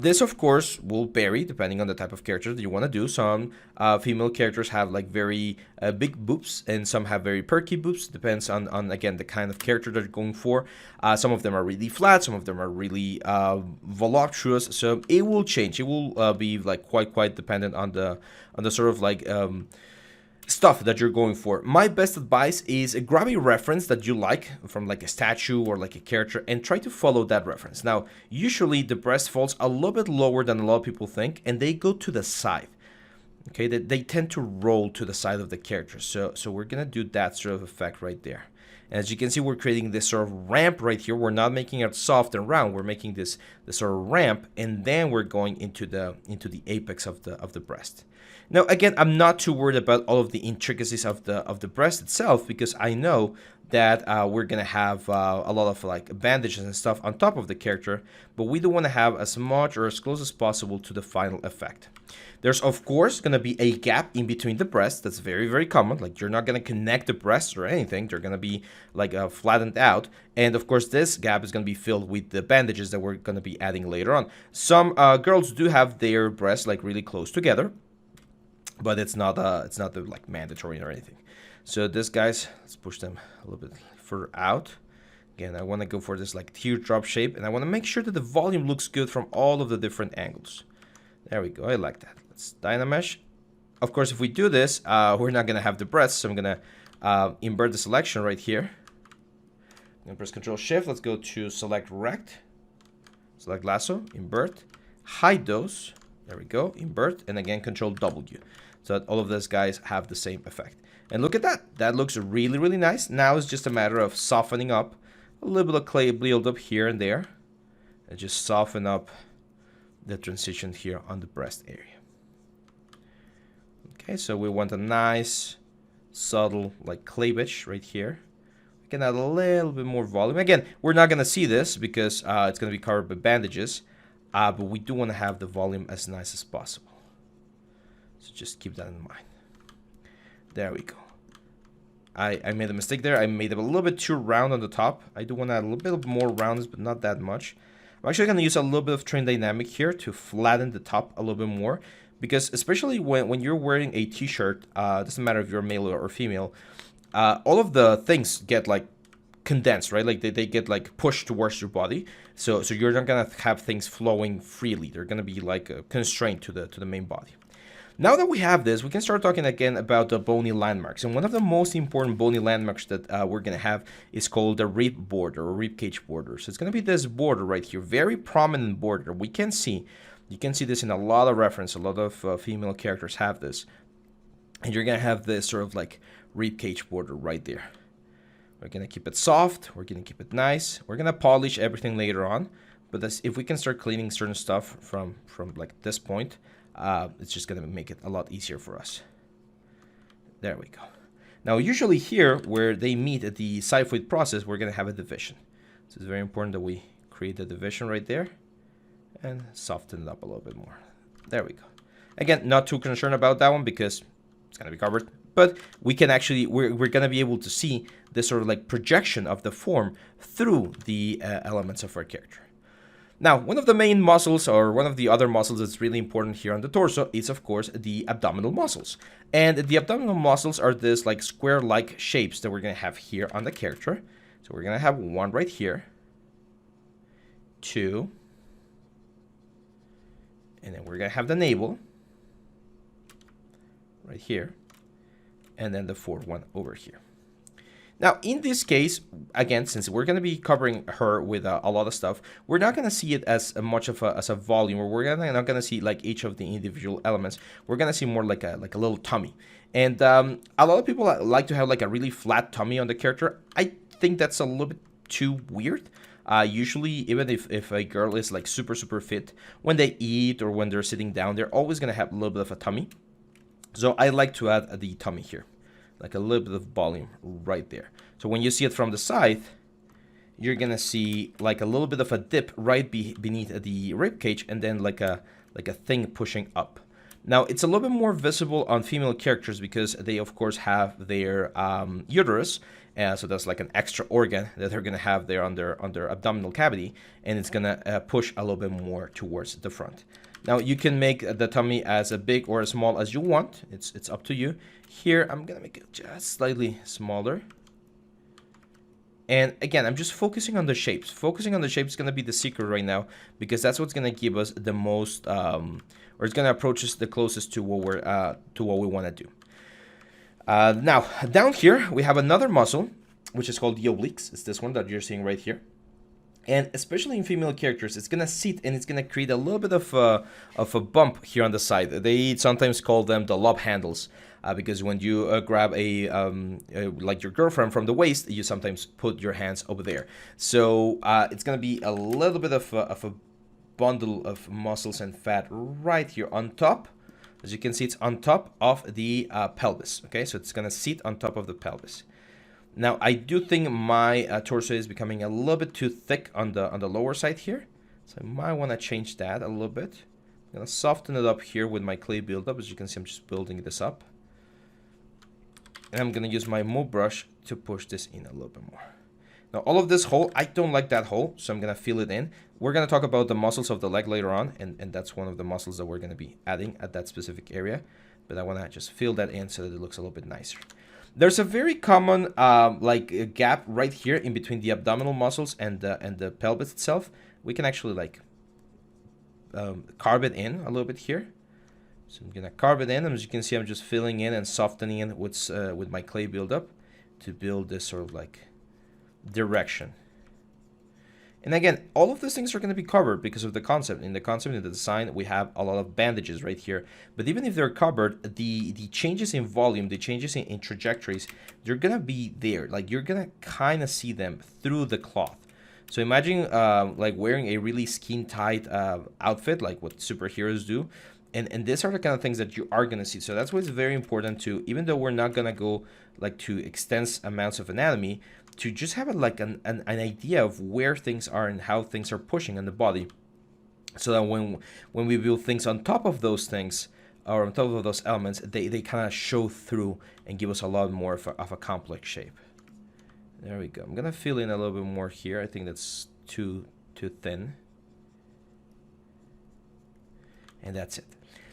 this of course will vary depending on the type of character that you want to do. Some female characters have like very big boobs, and some have very perky boobs. Depends on again the kind of character that you're going for. Some of them are really flat, some of them are really voluptuous. So it will change. It will be like quite dependent on the sort of like stuff that you're going for. My best advice is grab a reference that you like from like a statue or like a character and try to follow that reference. Now, usually the breast falls a little bit lower than a lot of people think, and they go to the side. Okay, they tend to roll to the side of the character. So we're gonna do that sort of effect right there. And as you can see, we're creating this sort of ramp right here. We're not making it soft and round. We're making this sort of ramp, and then we're going into the apex of the breast. Now, again, I'm not too worried about all of the intricacies of the breast itself, because I know that we're gonna have a lot of like bandages and stuff on top of the character, but we do want to have as much or as close as possible to the final effect. There's of course gonna be a gap in between the breasts. That's very common. Like, you're not gonna connect the breasts or anything. They're gonna be like flattened out, and of course this gap is gonna be filled with the bandages that we're gonna be adding later on. Some girls do have their breasts like really close together, but it's not like mandatory or anything. So this, guys, let's push them a little bit further out. Again, I want to go for this like teardrop shape, and I want to make sure that the volume looks good from all of the different angles. There we go. I like that. Let's Dynamesh. Of course, if we do this, we're not gonna have the breasts, so I'm gonna invert the selection right here. I'm gonna press Control Shift. Let's go to select rect, select lasso, invert, hide those. There we go, invert, and again Control W, so that all of these guys have the same effect. And look at that. That looks really nice. Now it's just a matter of softening up a little bit of clay build up here and there, and just soften up the transition here on the breast area. Okay, so we want a nice, subtle like cleavage right here. We can add a little bit more volume. Again, we're not gonna see this because it's gonna be covered by bandages, but we do want to have the volume as nice as possible. So just keep that in mind. There we go. I made a mistake there. I made it a little bit too round on the top. I do want to add a little bit more roundness, but not that much. I'm actually going to use a little bit of Train Dynamic here to flatten the top a little bit more, because especially when you're wearing a t-shirt, doesn't matter if you're male or female, all of the things get like condensed, right? Like they get like pushed towards your body, so you're not gonna have things flowing freely. They're gonna be like constrained to the main body. Now that we have this, we can start talking again about the bony landmarks. And one of the most important bony landmarks that we're going to have is called the rib border or rib cage border. So it's going to be this border right here, very prominent border. You can see this in a lot of reference. A lot of female characters have this. And you're going to have this sort of like rib cage border right there. We're going to keep it soft. We're going to keep it nice. We're going to polish everything later on. But if we can start cleaning certain stuff from like this point, it's just going to make it a lot easier for us. There we go. Now, usually here, where they meet at the xiphoid process, we're going to have a division. So it's very important that we create a division right there and soften it up a little bit more. There we go. Again, not too concerned about that one because it's going to be covered. But we can actually, we're going to be able to see this sort of like projection of the form through the elements of our character. Now, one of the main muscles, or one of the other muscles that's really important here on the torso, is of course the abdominal muscles. And the abdominal muscles are this like square-like shapes that we're going to have here on the character. So we're going to have one right here, two, and then we're going to have the navel right here, and then the fourth one over here. Now, in this case, again, since we're going to be covering her with a lot of stuff, we're not going to see it as much of a volume, or we're not going to see like each of the individual elements. We're going to see more like a little tummy. And a lot of people like to have like a really flat tummy on the character. I think that's a little bit too weird. Usually, even if a girl is like super fit, when they eat or when they're sitting down, they're always going to have a little bit of a tummy. So I like to add the tummy here, like a little bit of volume right there. So when you see it from the side, you're gonna see like a little bit of a dip right beneath the rib cage, and then like a thing pushing up. Now it's a little bit more visible on female characters because they of course have their uterus, so that's like an extra organ that they're gonna have there on their abdominal cavity, and it's gonna push a little bit more towards the front. Now you can make the tummy as big or as small as you want. It's up to you. Here I'm gonna make it just slightly smaller. And again, I'm just focusing on the shapes. Focusing on the shapes is gonna be the secret right now, because that's what's gonna give us the most, or it's gonna approach us the closest to what we want to do. Now down here we have another muscle, which is called the obliques. It's this one that you're seeing right here. And especially in female characters, it's gonna sit and it's gonna create a little bit of a bump here on the side. They sometimes call them the love handles, because when you grab like your girlfriend from the waist, you sometimes put your hands over there. So it's gonna be a little bit of a bundle of muscles and fat right here on top. As you can see, it's on top of the pelvis. Okay, so it's gonna sit on top of the pelvis. Now, I do think my torso is becoming a little bit too thick on the lower side here. So I might want to change that a little bit. I'm going to soften it up here with my clay buildup. As you can see, I'm just building this up. And I'm going to use my move brush to push this in a little bit more. Now, all of this hole, I don't like that hole, so I'm going to fill it in. We're going to talk about the muscles of the leg later on, and that's one of the muscles that we're going to be adding at that specific area. But I want to just fill that in so that it looks a little bit nicer. There's a very common like a gap right here in between the abdominal muscles and the pelvis itself. We can actually like carve it in a little bit here. So I'm gonna carve it in, and as you can see, I'm just filling in and softening in with my clay buildup to build this sort of like direction. And again, all of these things are going to be covered because of the concept. In the concept, in the design, we have a lot of bandages right here. But even if they're covered, the changes in volume, the changes in trajectories, they're going to be there. Like, you're going to kind of see them through the cloth. So imagine like wearing a really skin-tight outfit, like what superheroes do. And these are the kind of things that you are going to see. So that's why it's very important to, even though we're not going to go like to extensive amounts of anatomy, to just have like an idea of where things are and how things are pushing on the body, so that when we build things on top of those things, or on top of those elements, they kind of show through and give us a lot more of a complex shape. There we go. I'm gonna fill in a little bit more here. I think that's too thin, and that's it.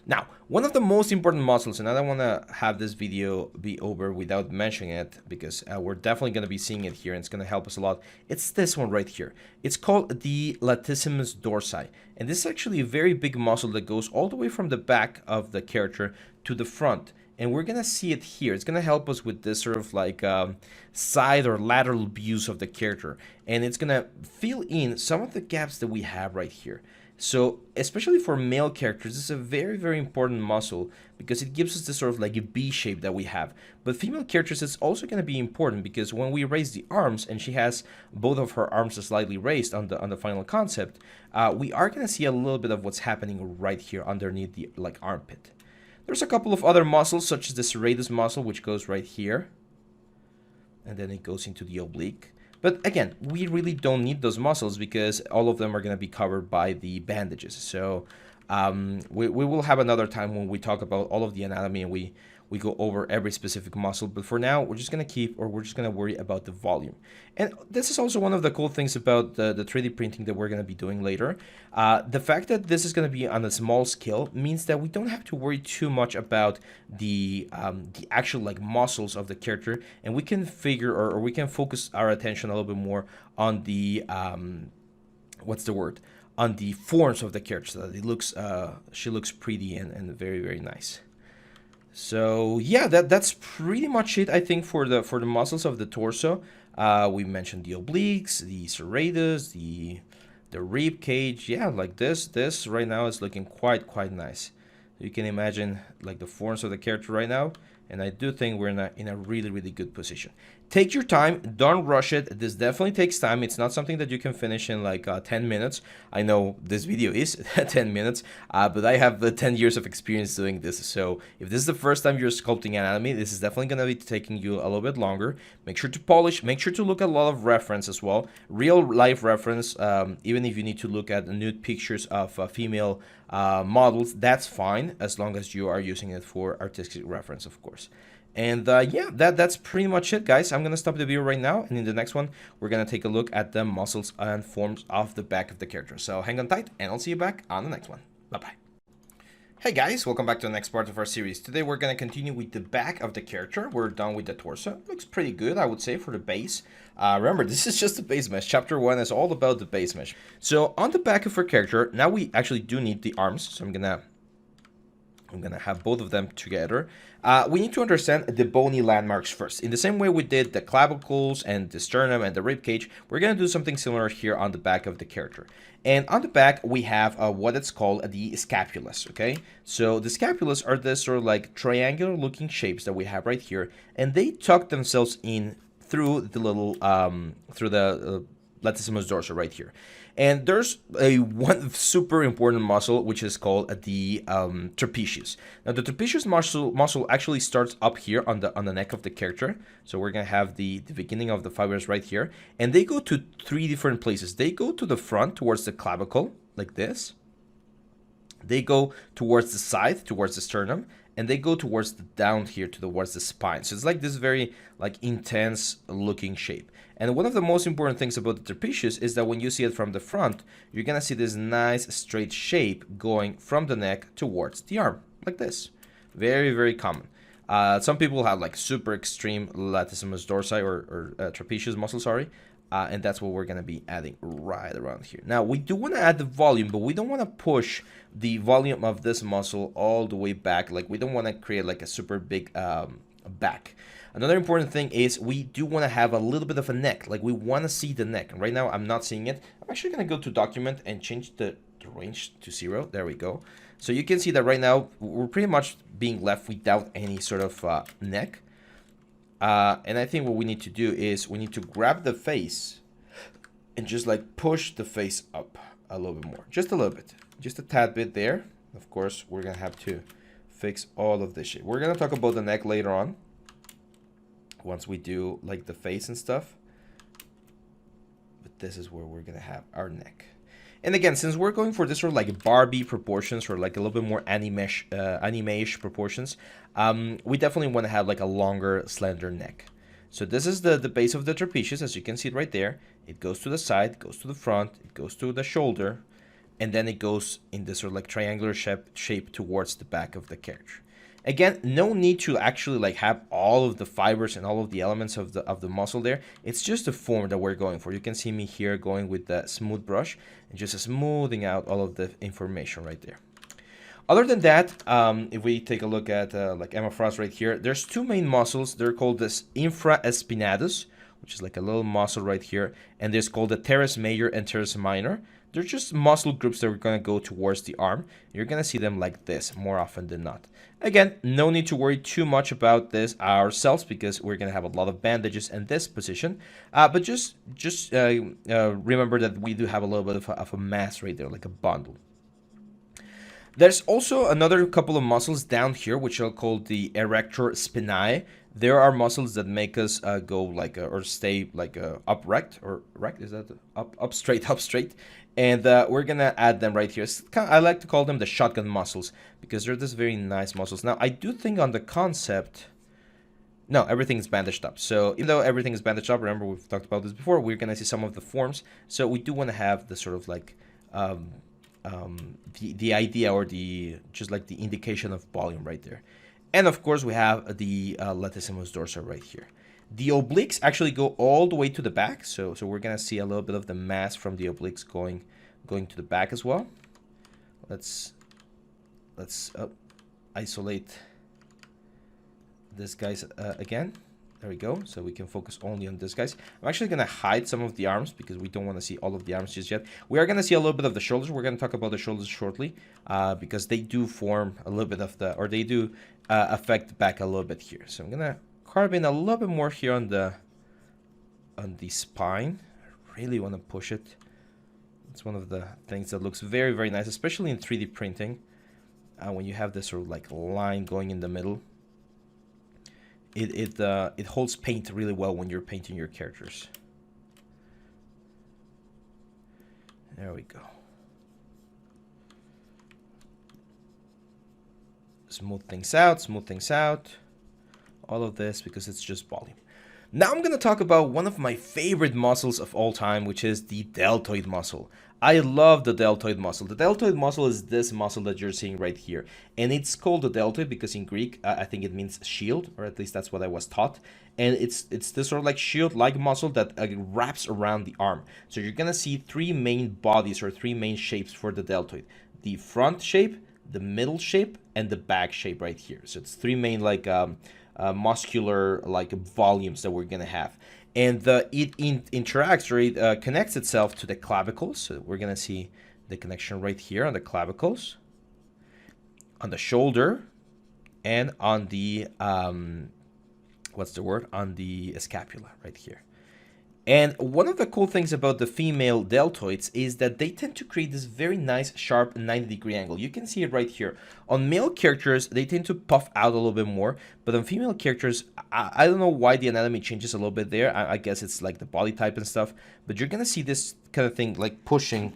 Now, one of the most important muscles, and I don't want to have this video be over without mentioning it, because we're definitely going to be seeing it here, and it's going to help us a lot. It's this one right here. It's called the latissimus dorsi, and this is actually a very big muscle that goes all the way from the back of the character to the front. And we're going to see it here. It's going to help us with this sort of like side or lateral views of the character, and it's going to fill in some of the gaps that we have right here. So, especially for male characters, this is a very, very important muscle because it gives us this sort of like a B shape that we have. But female characters, it's also going to be important because when we raise the arms, and she has both of her arms slightly raised on the final concept, we are going to see a little bit of what's happening right here underneath the like armpit. There's a couple of other muscles, such as the serratus muscle, which goes right here, and then it goes into the oblique. But again, we really don't need those muscles because all of them are going to be covered by the bandages. So We will have another time when we talk about all of the anatomy and we go over every specific muscle. But for now, we're just going to we're just going to worry about the volume. And this is also one of the cool things about the 3D printing that we're going to be doing later. The fact that this is going to be on a small scale means that we don't have to worry too much about the actual like muscles of the character, and we can figure or we can focus our attention a little bit more on the what's the word, on the forms of the character, so that it looks she looks pretty and very, very nice. So yeah, that's pretty much it, I think, for the muscles of the torso. We mentioned the obliques, the serratus, the rib cage. Yeah, like this right now is looking quite nice. You can imagine like the forms of the character right now, and I do think we're in a really good position. Take your time, don't rush it. This definitely takes time. It's not something that you can finish in like 10 minutes. I know this video is 10 minutes, but I have 10 years of experience doing this. So if this is the first time you're sculpting anatomy, this is definitely going to be taking you a little bit longer. Make sure to polish, make sure to look at a lot of reference as well. Real life reference, even if you need to look at nude pictures of female models, that's fine, as long as you are using it for artistic reference, of course. And yeah, that's pretty much it, guys. I'm gonna stop the video right now, and in the next one we're gonna take a look at the muscles and forms of the back of the character. So hang on tight, and I'll see you back on the next one. Bye bye. Hey guys, welcome back to the next part of our series. Today we're gonna continue with the back of the character. We're done with the torso. Looks pretty good, I would say, for the base. Remember, this is just the base mesh. Chapter 1 is all about the base mesh. So on the back of our character, now we actually do need the arms. So I'm gonna have both of them together. We need to understand the bony landmarks first. In the same way we did the clavicles and the sternum and the rib cage, we're going to do something similar here on the back of the character. And on the back, we have what it's called the scapulas, okay? So the scapulas are this sort of like triangular looking shapes that we have right here, and they tuck themselves in through the little, through the latissimus dorsi right here. And there's one super important muscle, which is called the trapezius. Now the trapezius muscle actually starts up here on the neck of the character. So we're gonna have the beginning of the fibers right here, and they go to 3 different places. They go to the front towards the clavicle, like this. They go towards the side, towards the sternum, and they go towards the down here towards the spine. So it's like this very like intense looking shape. And one of the most important things about the trapezius is that when you see it from the front, you're gonna see this nice straight shape going from the neck towards the arm, like this. Very common. Some people have like super extreme latissimus dorsi or trapezius muscle, sorry. And that's what we're going to be adding right around here. Now, we do want to add the volume, but we don't want to push the volume of this muscle all the way back. Like, we don't want to create like a super big back. Another important thing is we do want to have a little bit of a neck. Like, we want to see the neck. And right now, I'm not seeing it. I'm actually going to go to document and change the range to 0. There we go. So you can see that right now, we're pretty much being left without any sort of neck. And I think what we need to do is we need to grab the face and just like push the face up a little bit more. Just a little bit. Just a tad bit there. Of course, we're going to have to fix all of this shit. We're going to talk about the neck later on, once we do like the face and stuff. But this is where we're going to have our neck. And again, since we're going for this sort of like Barbie proportions or like a little bit more anime-ish proportions, we definitely want to have like a longer, slender neck. So this is the base of the trapezius, as you can see it right there. It goes to the side, goes to the front, it goes to the shoulder, and then it goes in this sort of like triangular shape towards the back of the character. Again, no need to actually like have all of the fibers and all of the elements of the muscle there. It's just the form that we're going for. You can see me here going with the smooth brush and just smoothing out all of the information right there. Other than that, if we take a look at like Emma Frost right here, there's 2 main muscles. They're called this infraspinatus, which is like a little muscle right here, and there's called the teres major and teres minor. They're just muscle groups that are going to go towards the arm. You're going to see them like this more often than not. Again, no need to worry too much about this ourselves because we're going to have a lot of bandages in this position. But just remember that we do have a little bit of a mass right there, like a bundle. There's also another couple of muscles down here, which are called the erector spinae. There are muscles that make us go like or stay like upright or right. Is that up straight, up straight? And we're gonna add them right here. I like to call them the shotgun muscles because they're just very nice muscles. Now I do think on the concept. No, everything is bandaged up. So even though everything is bandaged up, remember we've talked about this before, we're gonna see some of the forms. So we do want to have the sort of like the idea or the just like the indication of volume right there. And of course we have the latissimus dorsi right here. The obliques actually go all the way to the back, so we're gonna see a little bit of the mass from the obliques going to the back as well. Let's isolate this guys again. There we go. So we can focus only on this guys. I'm actually going to hide some of the arms because we don't want to see all of the arms just yet. We are going to see a little bit of the shoulders. We're going to talk about the shoulders shortly because they do form a little bit of the, or they do affect the back a little bit here. So I'm going to carve in a little bit more here on the spine. I really want to push it. It's one of the things that looks very, very nice, especially in 3D printing when you have this sort of like line going in the middle. It holds paint really well when you're painting your characters. There we go. Smooth things out, smooth things out. All of this because it's just volume. Now I'm going to talk about one of my favorite muscles of all time, which is the deltoid muscle. I love the deltoid muscle. The deltoid muscle is this muscle that you're seeing right here. And it's called the deltoid because in Greek, I think it means shield, or at least that's what I was taught. And it's this sort of like shield-like muscle that wraps around the arm. So you're going to see three main bodies or three main shapes for the deltoid. The front shape, the middle shape, and the back shape right here. So it's three main like muscular like volumes that we're going to have. And it interacts or it connects itself to the clavicles. So we're going to see the connection right here on the clavicles, on the shoulder, and on the, what's the word? On the scapula right here. And one of the cool things about the female deltoids is that they tend to create this very nice, sharp 90-degree angle. You can see it right here. On male characters, they tend to puff out a little bit more, but on female characters, I don't know why the anatomy changes a little bit there. I guess it's like the body type and stuff, but you're gonna see this kind of thing like pushing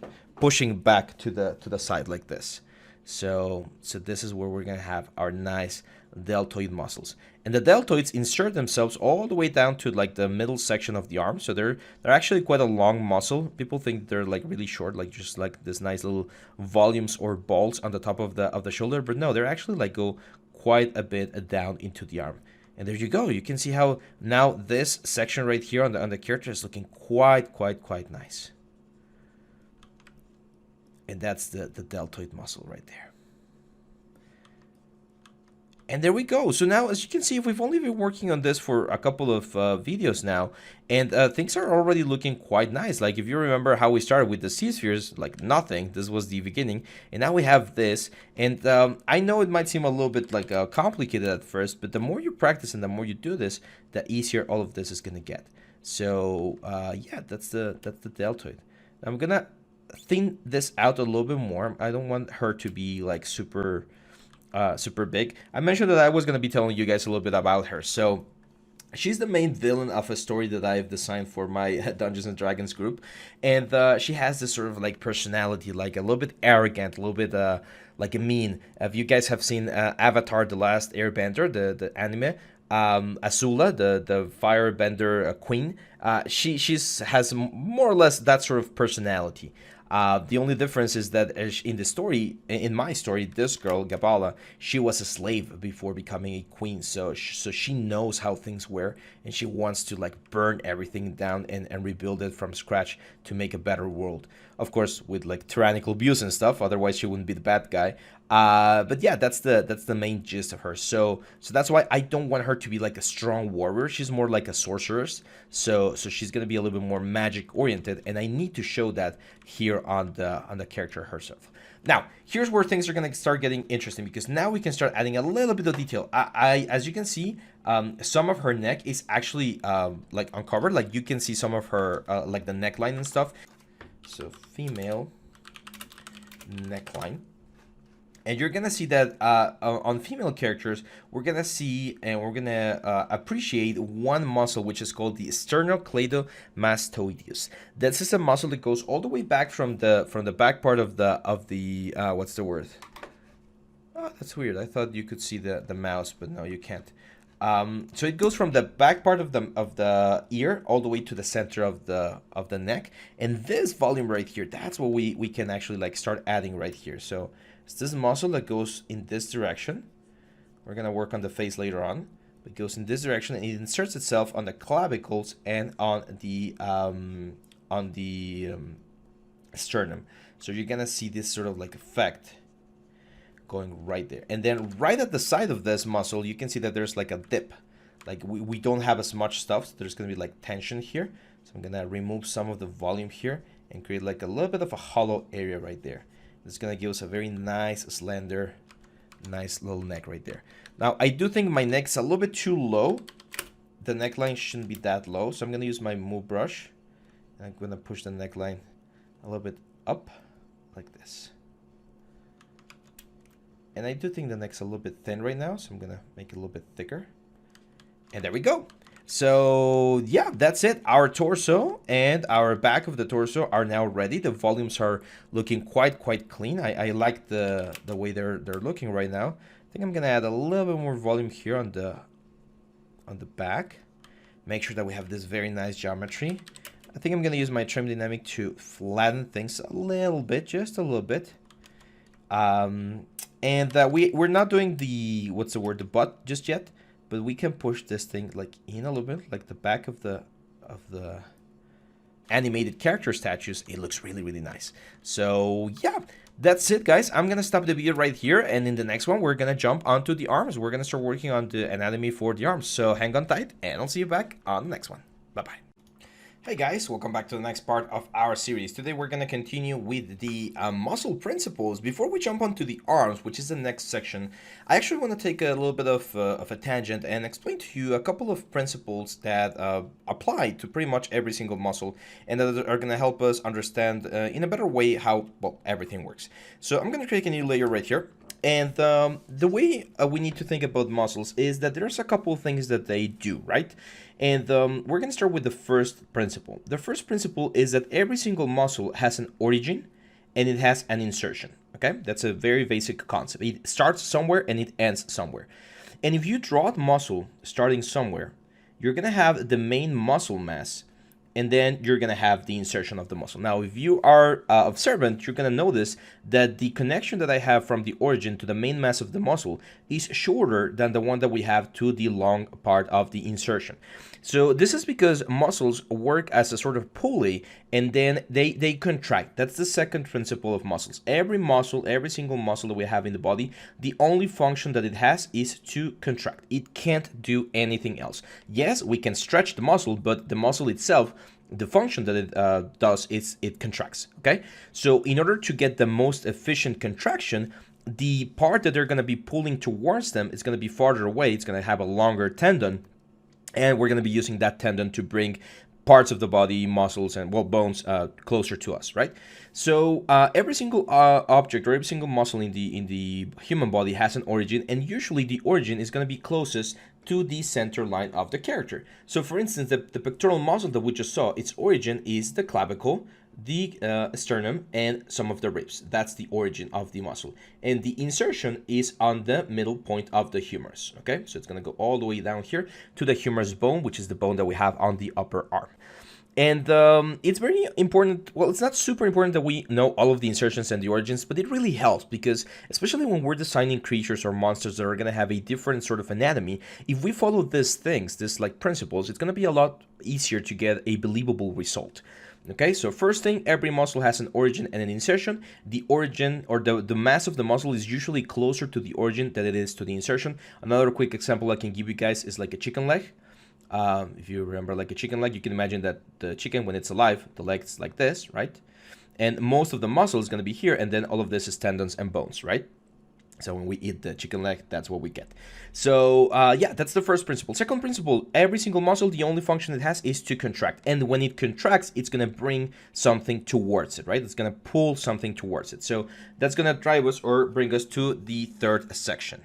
back to the side like this. So this is where we're gonna have our nice deltoid muscles, and the deltoids insert themselves all the way down to like the middle section of the arm. So they're actually quite a long muscle. People think they're like really short, like just like this nice little volumes or balls on the top of the shoulder, but no, they're actually like go quite a bit down into the arm. And there you go. You can see how now this section right here on the character is looking quite nice. And that's the deltoid muscle right there. And there we go. So now, as you can see, we've only been working on this for a couple of videos now, and things are already looking quite nice. Like, if you remember how we started with the sea spheres, like nothing, this was the beginning, and now we have this. And I know it might seem a little bit like complicated at first, but the more you practice and the more you do this, the easier all of this is gonna get. So yeah, that's the deltoid. I'm gonna thin this out a little bit more. I don't want her to be like super big. I mentioned that I was going to be telling you guys a little bit about her. So she's the main villain of a story that I've designed for my Dungeons and Dragons group, and she has this sort of like personality, like a little bit arrogant, a little bit like a mean. If you guys have seen Avatar: The Last Airbender, the anime, Azula, the firebender queen, she has more or less that sort of personality. The only difference is that in the story, in my story, this girl, Gabala, she was a slave before becoming a queen. So she knows how things were, and she wants to like burn everything down and rebuild it from scratch to make a better world. Of course, with like tyrannical abuse and stuff. Otherwise, she wouldn't be the bad guy. But yeah, that's the main gist of her. So that's why I don't want her to be like a strong warrior. She's more like a sorceress. So she's gonna be a little bit more magic oriented, and I need to show that here on the character herself. Now, here's where things are gonna start getting interesting, because now we can start adding a little bit of detail. As you can see, some of her neck is actually like uncovered. Like you can see some of her like the neckline and stuff. So female neckline. And you're gonna see that on female characters, we're gonna see and we're gonna appreciate one muscle which is called the sternocleidomastoideus. This is a muscle that goes all the way back from the back part of the what's the word? Oh, that's weird. I thought you could see the mouse, but no, you can't. So it goes from the back part of the ear all the way to the center of the neck, and this volume right here, that's what we can actually like start adding right here. So it's this muscle that goes in this direction. We're gonna work on the face later on. It goes in this direction and it inserts itself on the clavicles and on the sternum. So you're gonna see this sort of like effect going right there. And then right at the side of this muscle, you can see that there's like a dip. Like we don't have as much stuff, so there's gonna be like tension here. So I'm gonna remove some of the volume here and create like a little bit of a hollow area right there. It's gonna give us a very nice, slender, nice little neck right there. Now, I do think my neck's a little bit too low. The neckline shouldn't be that low, so I'm gonna use my move brush. And I'm gonna push the neckline a little bit up, like this. And I do think the neck's a little bit thin right now, so I'm gonna make it a little bit thicker. And there we go. So yeah, that's it. Our torso and our back of the torso are now ready. The volumes are looking quite clean. I like the way they're looking right now. I think I'm gonna add a little bit more volume here on the back. Make sure that we have this very nice geometry. I think I'm gonna use my trim dynamic to flatten things a little bit, just a little bit. And we're not doing the the butt just yet, but we can push this thing like in a little bit, like the back of the animated character statues. It looks really nice. So yeah, that's it, guys. I'm gonna stop the video right here, and in the next one we're gonna jump onto the arms. We're gonna start working on the anatomy for the arms. So hang on tight, and I'll see you back on the next one. Bye bye. Hey guys, welcome back to the next part of our series. Today we're going to continue with the muscle principles. Before we jump onto the arms, which is the next section, I actually want to take a little bit of a tangent and explain to you a couple of principles that apply to pretty much every single muscle and that are going to help us understand in a better way how, well, everything works. So I'm going to create a new layer right here. And the way we need to think about muscles is that there's a couple of things that they do, right? And we're going to start with the first principle. The first principle is that every single muscle has an origin and it has an insertion, okay? That's a very basic concept. It starts somewhere and it ends somewhere. And if you draw a muscle starting somewhere, you're going to have the main muscle mass, and then you're going to have the insertion of the muscle. Now, if you are observant, you're going to notice that the connection that I have from the origin to the main mass of the muscle is shorter than the one that we have to the long part of the insertion. So this is because muscles work as a sort of pulley, and then they contract. That's the second principle of muscles. Every muscle, every single muscle that we have in the body, the only function that it has is to contract. It can't do anything else. Yes, we can stretch the muscle, but the muscle itself, the function that it does is it contracts, okay? So in order to get the most efficient contraction, the part that they're going to be pulling towards them is going to be farther away. It's going to have a longer tendon, and we're going to be using that tendon to bring parts of the body, muscles, and bones closer to us, right? So every single object or every single muscle in the human body has an origin, and usually the origin is going to be closest to the center line of the character. So for instance, the pectoral muscle that we just saw, its origin is the clavicle, the sternum, and some of the ribs. That's the origin of the muscle. And the insertion is on the middle point of the humerus, okay? So it's going to go all the way down here to the humerus bone, which is the bone that we have on the upper arm. And it's very important, well, it's not super important that we know all of the insertions and the origins, but it really helps because, especially when we're designing creatures or monsters that are going to have a different sort of anatomy, if we follow these things, these like principles, it's going to be a lot easier to get a believable result. Okay, so first thing, every muscle has an origin and an insertion. The origin or the mass of the muscle is usually closer to the origin than it is to the insertion. Another quick example I can give you guys is like a chicken leg. If you remember like a chicken leg, you can imagine that the chicken, when it's alive, the leg's like this, right? And most of the muscle is going to be here, and then all of this is tendons and bones, right? So when we eat the chicken leg, that's what we get. So yeah, that's the first principle. Second principle, every single muscle, the only function it has is to contract. And when it contracts, it's going to bring something towards it, right? It's going to pull something towards it. So that's going to drive us or bring us to the third section.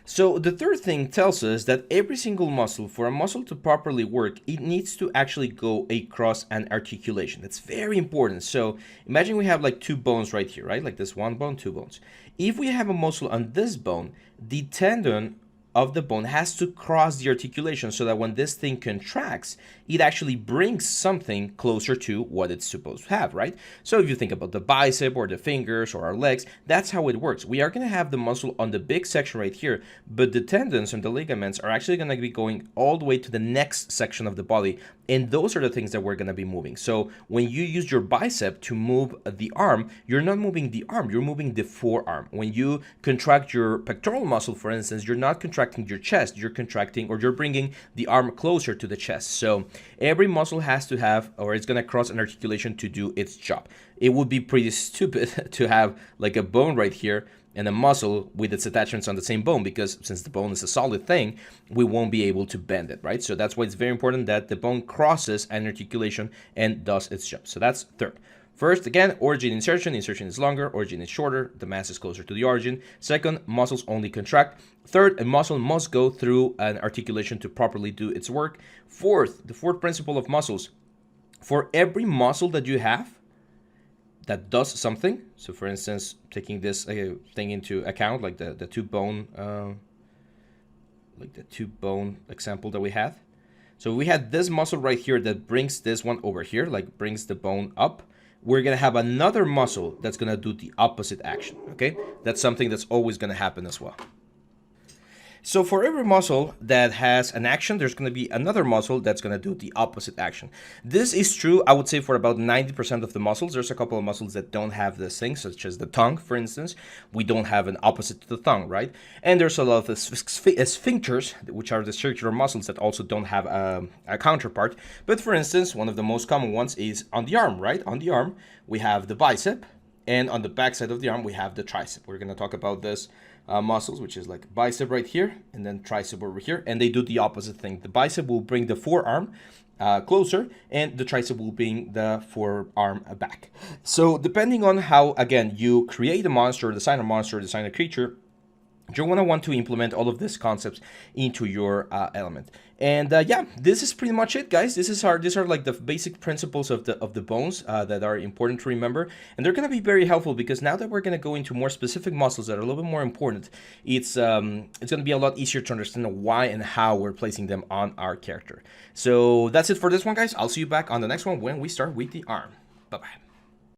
So the third thing tells us that every single muscle, for a muscle to properly work, it needs to actually go across an articulation. That's very important. So imagine we have like two bones right here, right? Like this one bone, two bones. If we have a muscle on this bone, the tendon of the bone has to cross the articulation so that when this thing contracts, it actually brings something closer to what it's supposed to have, right? So if you think about the bicep or the fingers or our legs, that's how it works. We are going to have the muscle on the big section right here, but the tendons and the ligaments are actually going to be going all the way to the next section of the body. And those are the things that we're going to be moving. So when you use your bicep to move the arm, you're not moving the arm, you're moving the forearm. When you contract your pectoral muscle, for instance, you're not contracting your chest, you're contracting or you're bringing the arm closer to the chest. So every muscle has to have, or it's going to cross an articulation to do its job. It would be pretty stupid to have like a bone right here and a muscle with its attachments on the same bone, because since the bone is a solid thing, we won't be able to bend it, right? So that's why it's very important that the bone crosses an articulation and does its job. So that's third. First, again, origin, insertion. Insertion is longer, origin is shorter, the mass is closer to the origin. Second, muscles only contract. Third, a muscle must go through an articulation to properly do its work. Fourth, the fourth principle of muscles. For every muscle that you have that does something, so for instance, taking this thing into account, like the two bone example that we had. So we had this muscle right here that brings this one over here, like brings the bone up. We're gonna have another muscle that's gonna do the opposite action, okay? That's something that's always gonna happen as well. So for every muscle that has an action, there's going to be another muscle that's going to do the opposite action. This is true, I would say, for about 90% of the muscles. There's a couple of muscles that don't have this thing, such as the tongue, for instance. We don't have an opposite to the tongue, right? And there's a lot of sphincters, which are the circular muscles that also don't have a counterpart. But for instance, one of the most common ones is on the arm, right? On the arm, we have the bicep, and on the back side of the arm, we have the tricep. We're going to talk about this muscles, which is like bicep right here and then tricep over here, and they do the opposite thing. The bicep will bring the forearm closer and the tricep will bring the forearm back. So depending on how, again, you create a monster, design a creature, you're going to want to implement all of these concepts into your element. And yeah, this is pretty much it, guys. These are like the basic principles of the bones that are important to remember, and they're going to be very helpful because now that we're going to go into more specific muscles that are a little bit more important, it's going to be a lot easier to understand why and how we're placing them on our character. So that's it for this one, guys. I'll see you back on the next one when we start with the arm. Bye bye.